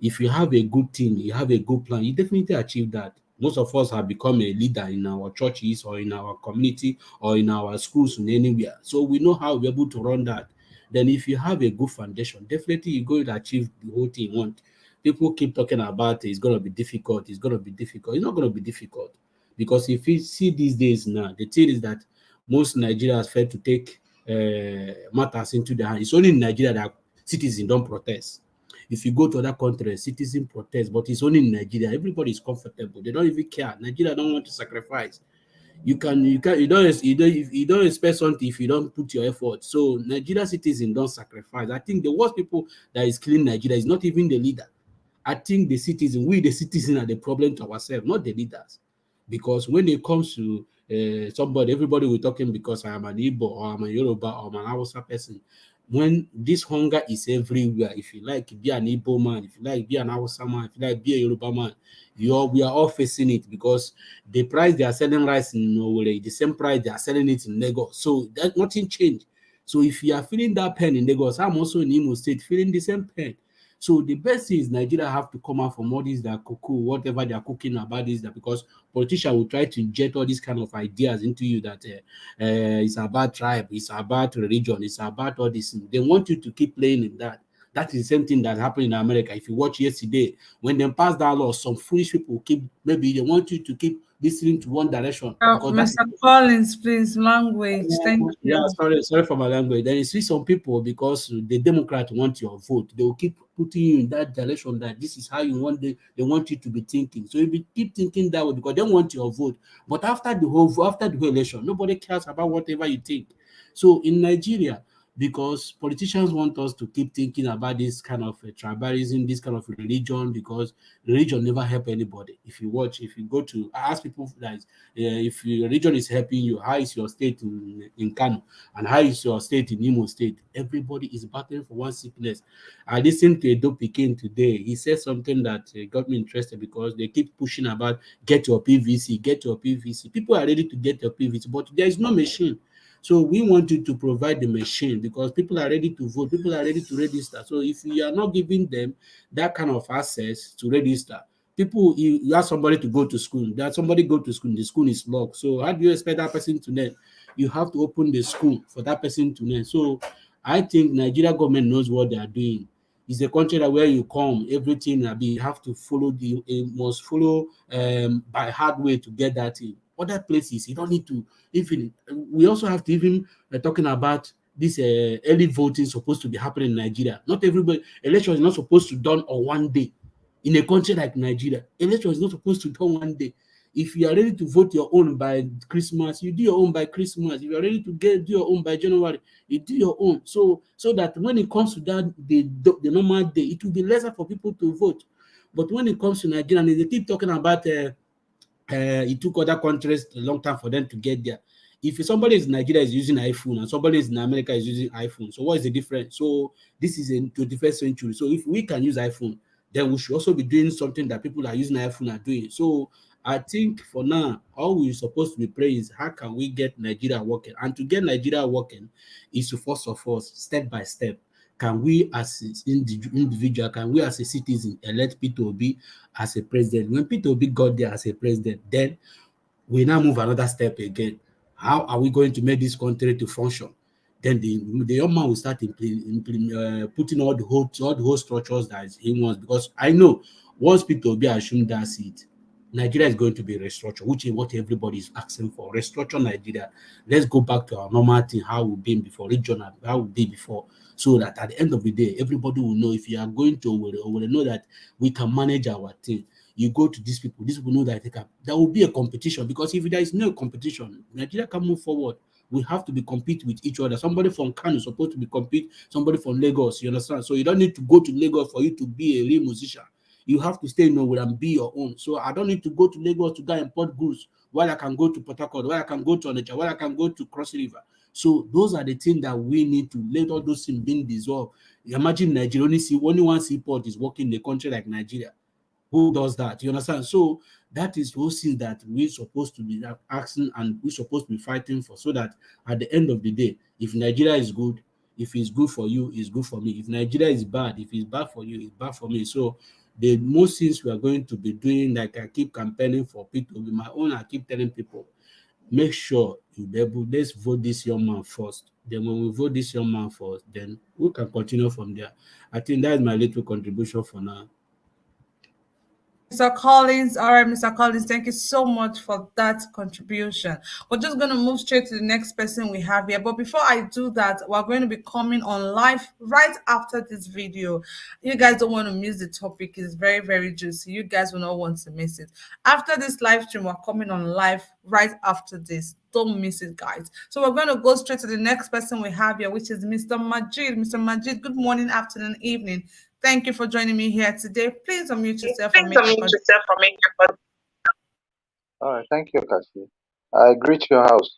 If you have a good team, you have a good plan, you definitely achieve that. Most of us have become a leader in our churches or in our community or in our schools and anywhere. So we know how we're able to run that. Then if you have a good foundation, definitely you're going to achieve the whole thing you want. People keep talking about it's going to be difficult. It's going to be difficult. It's not going to be difficult. Because if you see these days now, the thing is that most Nigerians fail to take matters into their hands. It's only in Nigeria that citizens don't protest. If you go to other countries, citizens protest, but it's only in Nigeria. Everybody is comfortable. They don't even care. Nigeria don't want to sacrifice. You don't expect something if you don't put your effort. So Nigeria citizens don't sacrifice. I think the worst people that is killing Nigeria is not even the leader. I think the citizens, we the citizens are the problem to ourselves, not the leaders. Because when it comes to somebody, everybody will talking because I am an Igbo or I'm a Yoruba or I'm an Hausa person. When this hunger is everywhere, if you like, be an Igbo man, if you like, be an Hausa man, if you like, be a Yoruba man, we are all facing it, because the price they are selling rice in Norway, the same price they are selling it in Lagos. So that nothing changed. So if you are feeling that pain in Lagos, I'm also in Imo State feeling the same pain. So the best thing is Nigeria have to come out from all these that cuckoo, whatever they are cooking about this, that because politicians will try to inject all these kind of ideas into you that it's about tribe, it's about religion, it's about all this. They want you to keep playing in that. That is the same thing that happened in America. If you watch yesterday, when they passed that law, some foolish people maybe they want you to keep listening to one direction.
Mr. Collins, please, language. Thank you.
Yeah, sorry for my language. Then you see some people, because the Democrats want your vote, they will keep putting you in that direction that this is how you want they want you to be thinking. So if you keep thinking that way, because they want your vote. But after the whole election, nobody cares about whatever you think. So in Nigeria, because politicians want us to keep thinking about this kind of tribalism, this kind of religion, because religion never help anybody. If you go to ask people that if your religion is helping you, how is your state in Kanu and how is your state in Imo State? Everybody is battling for one sickness. I listened to Edo Pikin today. He said something that got me interested, because they keep pushing about get your PVC. People are ready to get your PVC, but there is no machine. So we want you to provide the machine, because people are ready to vote, people are ready to register. So if you are not giving them that kind of access to register, you ask somebody to go to school, the school is locked. So how do you expect that person to learn? You have to open the school for that person to learn. So I think Nigeria government knows what they are doing. It's a country that where you come, everything you have to follow must follow by hard way to get that in. Other places, you don't need to even. We also have to even talking about this early voting supposed to be happening in Nigeria. Not everybody election is not supposed to done on one day. In a country like Nigeria, election is not supposed to done one day. If you are ready to vote your own by Christmas, you do your own by Christmas. If you are ready to do your own by January, you do your own. So that when it comes to that the normal day, it will be lesser for people to vote. But when it comes to Nigeria, and they keep talking about it took other countries a long time for them to get there.
If somebody in Nigeria is using iPhone and somebody in America is using iPhone, so what is the difference? So this is in 21st century. So if we can use iPhone, then we should also be doing something that people are using iPhone are doing. So I think for now, all we're supposed to be praying is how can we get Nigeria working? And to get Nigeria working is to first of all, step by step, can we as an individual, can we as a citizen elect Peter Obi as a president? When Peter Obi got there as a president, then we now move another step again. How are we going to make this country to function? Then the young man will start putting all the whole structures that he wants. Because I know once Peter Obi assumed that seat, Nigeria is going to be restructured, which is what everybody is asking for. Restructure Nigeria. Let's go back to our normal thing, how we've been before, regional, how we did before, so that at the end of the day, everybody will know if you are going to will know that we can manage our thing. You go to these people know that there will be a competition, because if there is no competition, Nigeria can move forward. We have to be compete with each other. Somebody from Kanu is supposed to be compete, somebody from Lagos, you understand? So you don't need to go to Lagos for you to be a real musician. You have to stay in Nowhere and be your own. So I don't need to go to Lagos to go import goods while I can go to Port Harcourt, while I can go to Onitsha, while I can go to Cross River. So those are the things that we need to let all those things being dissolved. Imagine Nigeria only one seaport is working in a country like Nigeria. Who does that? You understand? So that is those things that we're supposed to be asking and we're supposed to be fighting for, so that at the end of the day, if Nigeria is good, if it's good for you, it's good for me. If Nigeria is bad, if it's bad for you, it's bad for me. So the most things we are going to be doing, like I keep campaigning for people, with my own, I keep telling people, make sure you be able, let's vote this young man first. Then when we vote this young man first, then we can continue from there. I think that is my little contribution for now.
Mr. Collins, all right, Mr. Collins, thank you so much for that contribution. We're just going to move straight to the next person we have here. But before I do that, we're going to be coming on live right after this video. You guys don't want to miss the topic. It's very, very juicy. You guys will not want to miss it. After this live stream, we're coming on live right after this. Don't miss it, guys. So we're going to go straight to the next person we have here, which is Mr. Majid. Mr. Majid, good morning, afternoon, evening. Thank you for joining me here today. Please unmute yourself and make your contribution.
All right, thank you, Kashi. I greet your house.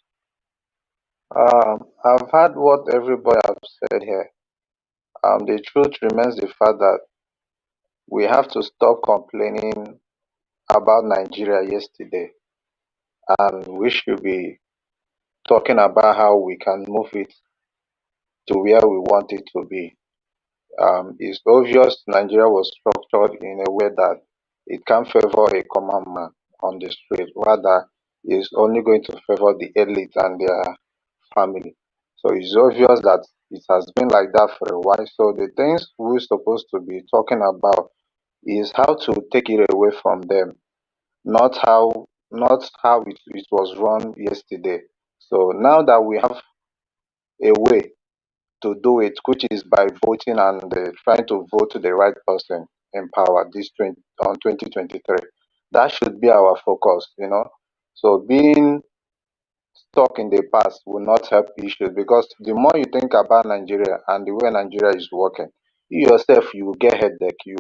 I've heard what everybody has said here. The truth remains the fact that we have to stop complaining about Nigeria yesterday, and we should be talking about how we can move it to where we want it to be. It's obvious Nigeria was structured in a way that it can't favor a common man on the street. Rather, it's only going to favor the elite and their family. So it's obvious that it has been like that for a while. So the things we're supposed to be talking about is how to take it away from them, not how it was run yesterday. So now that we have a way to do it, which is by voting and trying to vote the right person in power on 2023. That should be our focus. So being stuck in the past will not help issues, because the more you think about Nigeria and the way Nigeria is working, you yourself, you will get headache. You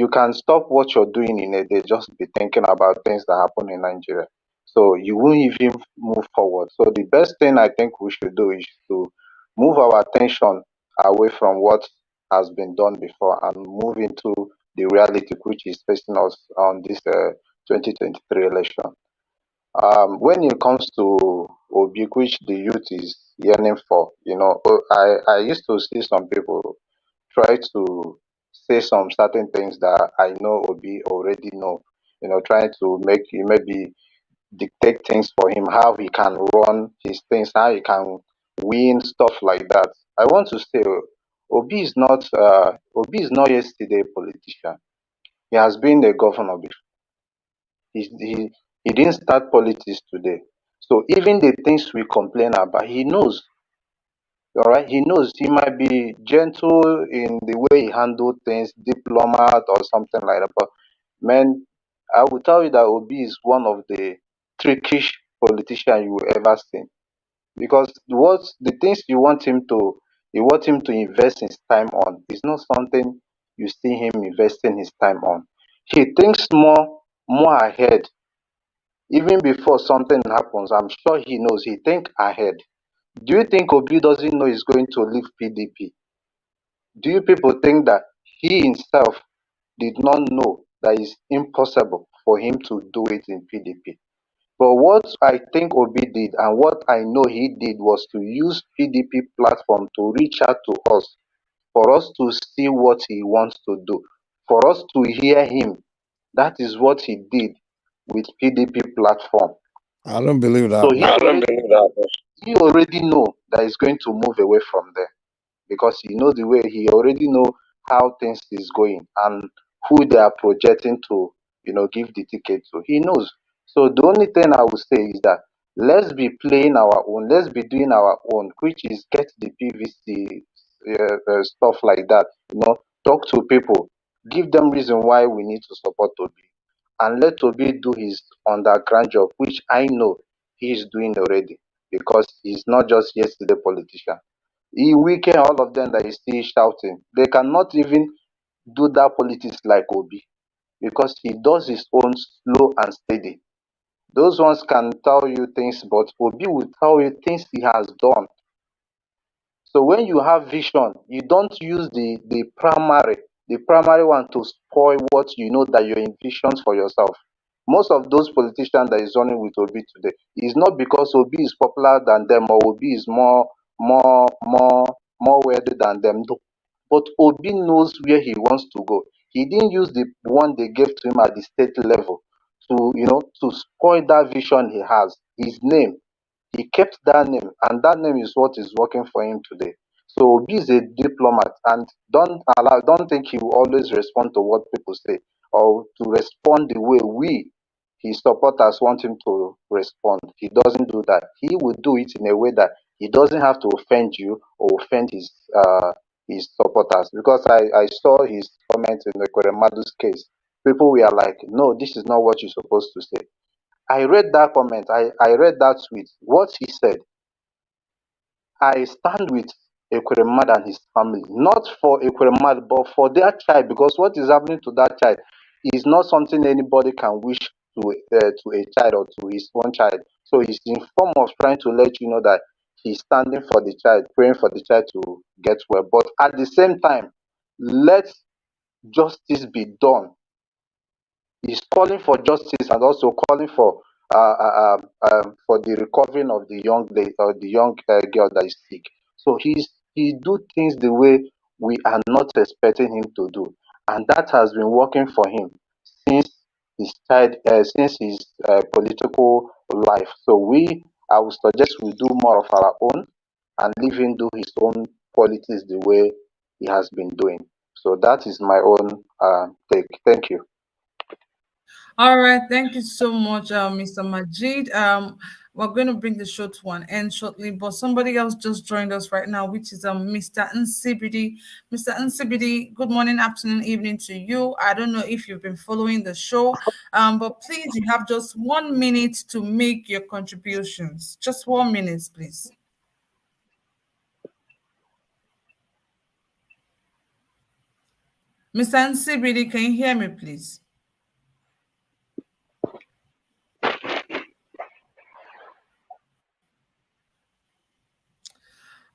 can stop what you're doing in a day, just be thinking about things that happen in Nigeria. So you won't even move forward. So the best thing I think we should do is to move our attention away from what has been done before and move into the reality which is facing us on this 2023 election. When it comes to Obi, which the youth is yearning for, I used to see some people try to say some certain things that I know Obi already know, trying to maybe dictate things for him, how he can run his things, how he can win, stuff like that. I want to say Obi is not yesterday politician. He has been the governor before. He didn't start politics today. So even the things we complain about, he knows. All right, he knows. He might be gentle in the way he handled things, diplomat or something like that. But man, I will tell you that Obi is one of the trickish politician you will ever see. Because the things you want him to invest his time on is not something you see him investing his time on. He thinks more ahead Even before something happens, I'm sure he knows. He think ahead. Do you think Obi doesn't know he's going to leave PDP? Do you people think that he himself did not know that it's impossible for him to do it in PDP? But what I think Obi did and what I know he did was to use PDP platform to reach out to us, for us to see what he wants to do, for us to hear him. That is what he did with PDP platform.
I don't believe
So
that.
he already know that he's going to move away from there, because he knows the way, he already know how things is going and who they are projecting to, give the ticket to. He knows. So the only thing I would say is that let's be playing our own, let's be doing our own, which is get the PVC stuff like that. Talk to people, give them reason why we need to support Obi, and let Obi do his underground job, which I know he is doing already, because he's not just yesterday politician. He weaken all of them that is still shouting. They cannot even do that politics like Obi, because he does his own slow and steady. Those ones can tell you things, but Obi will tell you things he has done. So when you have vision, you don't use the primary one to spoil what you know that you envisions for yourself. Most of those politicians that is running with Obi today is not because Obi is popular than them or Obi is more wealthy than them. No. But Obi knows where he wants to go. He didn't use the one they gave to him at the state level to spoil that vision he has. His name, he kept that name, and that name is what is working for him today. So Obi is a diplomat, and don't think he will always respond to what people say or to respond the way we, his supporters, want him to respond. He doesn't do that. He will do it in a way that he doesn't have to offend you or offend his supporters. Because I saw his comment in the Ekweremadu's case. People were like, no, this is not what you're supposed to say. I read that comment. I read that tweet. What he said, I stand with Ekweremadu and his family, not for Ekweremadu, but for their child, because what is happening to that child is not something anybody can wish to a child or to his own child. So he's in form of trying to let you know that he's standing for the child, praying for the child to get well. But at the same time, let justice be done. He's calling for justice and also calling for the recovering of the young lady or the young girl that is sick. So he do things the way we are not expecting him to do, and that has been working for him since since his political life. So I would suggest we do more of our own and leave him do his own politics the way he has been doing. So that is my own take. Thank you.
All right, thank you so much, Mr. Majid. We're going to bring the show to an end shortly, but somebody else just joined us right now, which is Mr. Nsibidi. Mr. Nsibidi, good morning, afternoon, evening to you. I don't know if you've been following the show, but please, you have just 1 minute to make your contributions. Just 1 minute, please. Mr. Nsibidi, can you hear me, please?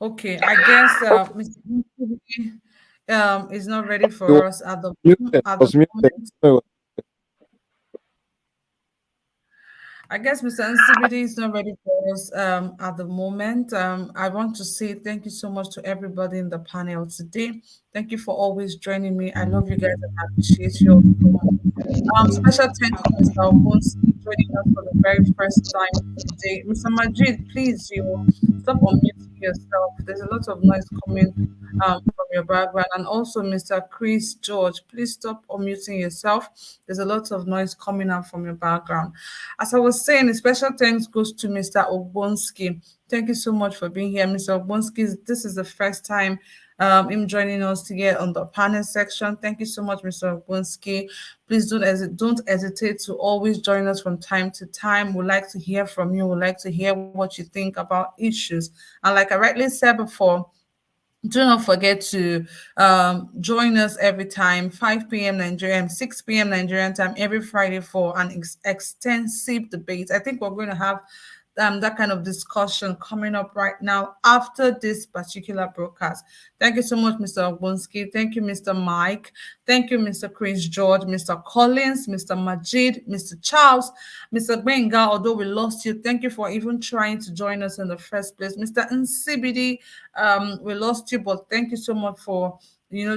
Okay, I guess Mr. Nsibidi is not ready for us at the moment. I guess Mr. Nsibidi is not ready for us at the moment. I want to say thank you so much to everybody in the panel today. Thank you for always joining me. I love you guys and I appreciate you all so much. Special thanks to Mr. Obunsi joining us for the very first time today. Mr. Majid, please, stop unmuting yourself. There's a lot of noise coming from your background. And also, Mr. Chris George, please stop unmuting yourself. There's a lot of noise coming out from your background. As I was saying, a special thanks goes to Mr. Obunski. Thank you so much for being here, Mr. Obunski. This is the first time him joining us here on the panel section. Thank you so much, Mr. Obunski. Please don't hesitate to always join us from time to time. We'd like to hear from you. We'd like to hear what you think about issues. And like I rightly said before, Do not forget to join us every time, 5 p.m. Nigerian, 6 p.m. Nigerian time, every Friday for an extensive debate. I think we're going to have that kind of discussion coming up right now after this particular broadcast. Thank you so much, Mr. Ogbonski. Thank you, Mr. Mike. Thank you, Mr. Chris George, Mr. Collins, Mr. Majid, Mr. Charles, Mr. Benga. Although we lost you, thank you for even trying to join us in the first place. Mr. NCBD, we lost you, but thank you so much for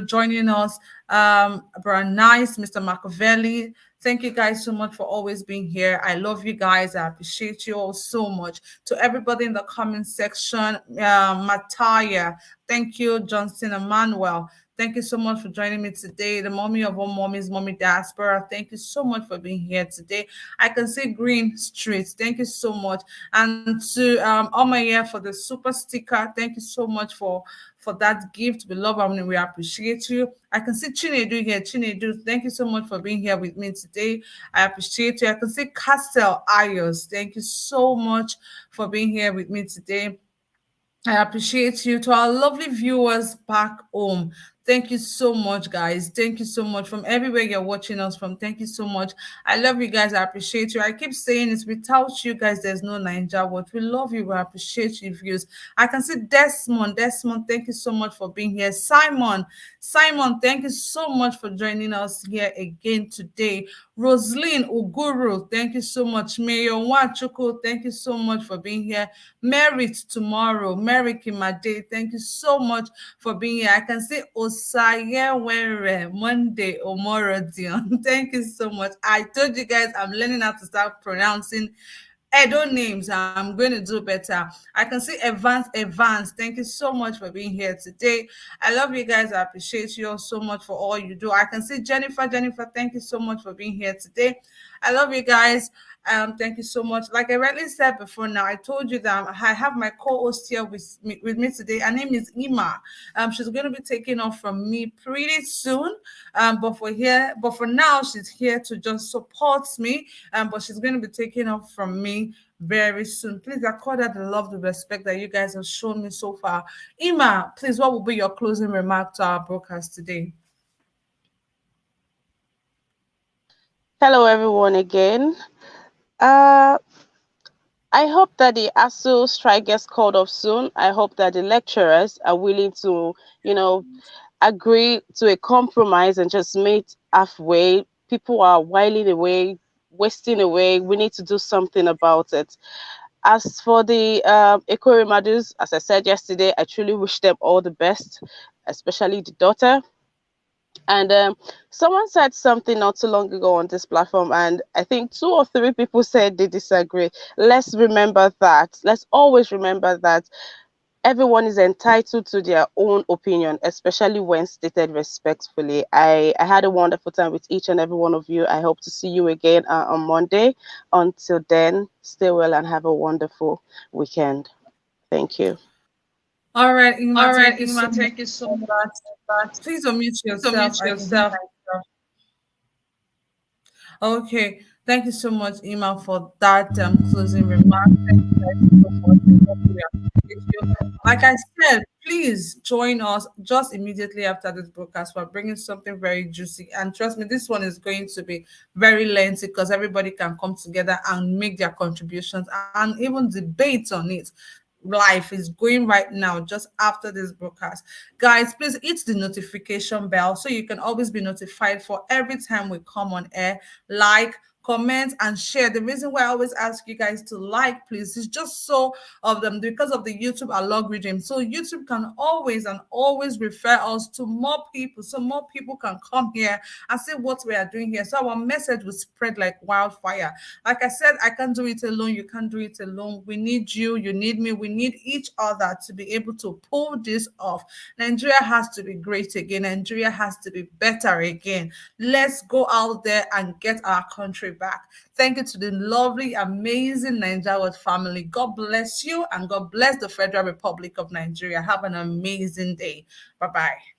joining us. Brian Nice, Mr. Machiavelli, thank you guys so much for always being here. I love you guys. I appreciate you all so much. To everybody in the comment section, Mataya, thank you. Johnson Emmanuel, thank you so much for joining me today. The mommy of all mommies, Mommy Diaspora, thank you so much for being here today. I can see Green Street, thank you so much. And to Omaya for the super sticker, thank you so much for that gift. We love and we appreciate you. I can see Chinedu here. Chinedu, thank you so much for being here with me today. I appreciate you. I can see Castel Ayos. Thank you so much for being here with me today. I appreciate you. To our lovely viewers back home, thank you so much, guys. Thank you so much from everywhere you're watching us from. Thank you so much. I love you guys. I appreciate you. I keep saying it, without you guys, there's no Ninja Watch. We love you. We appreciate you, views. I can see Desmond. Desmond, thank you so much for being here. Simon, thank you so much for joining us here again today. Roslyn Uguru, thank you so much. Mayor Wachuku, thank you so much for being here. Merit tomorrow, Mary Kimade, thank you so much for being here. I can see Osayewere Monday Omorodion. Thank you so much. I told you guys I'm learning how to start pronouncing Edo names. I'm going to do better. I can see Evans. Thank you so much for being here today. I love you guys. I appreciate you all so much for all you do. I can see Jennifer. Jennifer, thank you so much for being here today. I love you guys. Thank you so much. Like I rightly said before, now I told you that I have my co-host here with me today. Her name is Ima. She's going to be taking off from me pretty soon. But for now, she's here to just support me. But she's going to be taking off from me very soon. Please accord her the love, the respect that you guys have shown me so far. Ima, please, what will be your closing remark to our broadcast today?
Hello, everyone, again. I hope that the ASUU strike gets called off soon. I hope that the lecturers are willing to, agree to a compromise and just meet halfway. People are whiling away, wasting away. We need to do something about it. As for the Ekweremadus, as I said yesterday, I truly wish them all the best, especially the daughter. And someone said something not too long ago on this platform, and I think 2 or 3 people said they disagree. Let's remember that. Let's always remember that everyone is entitled to their own opinion, especially when stated respectfully. I had a wonderful time with each and every one of you. I hope to see you again on Monday. Until then, stay well and have a wonderful weekend. Thank you.
All right, Ima,
Thank you so much.
Please unmute yourself. Okay, thank you so much, Ima, for that closing remark. Thank you guys so much. We appreciate you. Like I said, please join us just immediately after this broadcast. We're bringing something very juicy, and trust me, this one is going to be very lengthy because everybody can come together and make their contributions and even debate on it. Life is going right now just after this broadcast. Guys, please hit the notification bell so you can always be notified for every time we come on air. Like, comment, and share. The reason why I always ask you guys to like, please, is just so of them because of the YouTube algorithm. So YouTube can always refer us to more people, so more people can come here and see what we are doing here. So our message will spread like wildfire. Like I said, I can't do it alone. You can't do it alone. We need you. You need me. We need each other to be able to pull this off. Nigeria has to be great again. Nigeria has to be better again. Let's go out there and get our country back. Thank you to the lovely, amazing Nigeria World family. God bless you and God bless the Federal Republic of Nigeria. Have an amazing day. Bye-bye.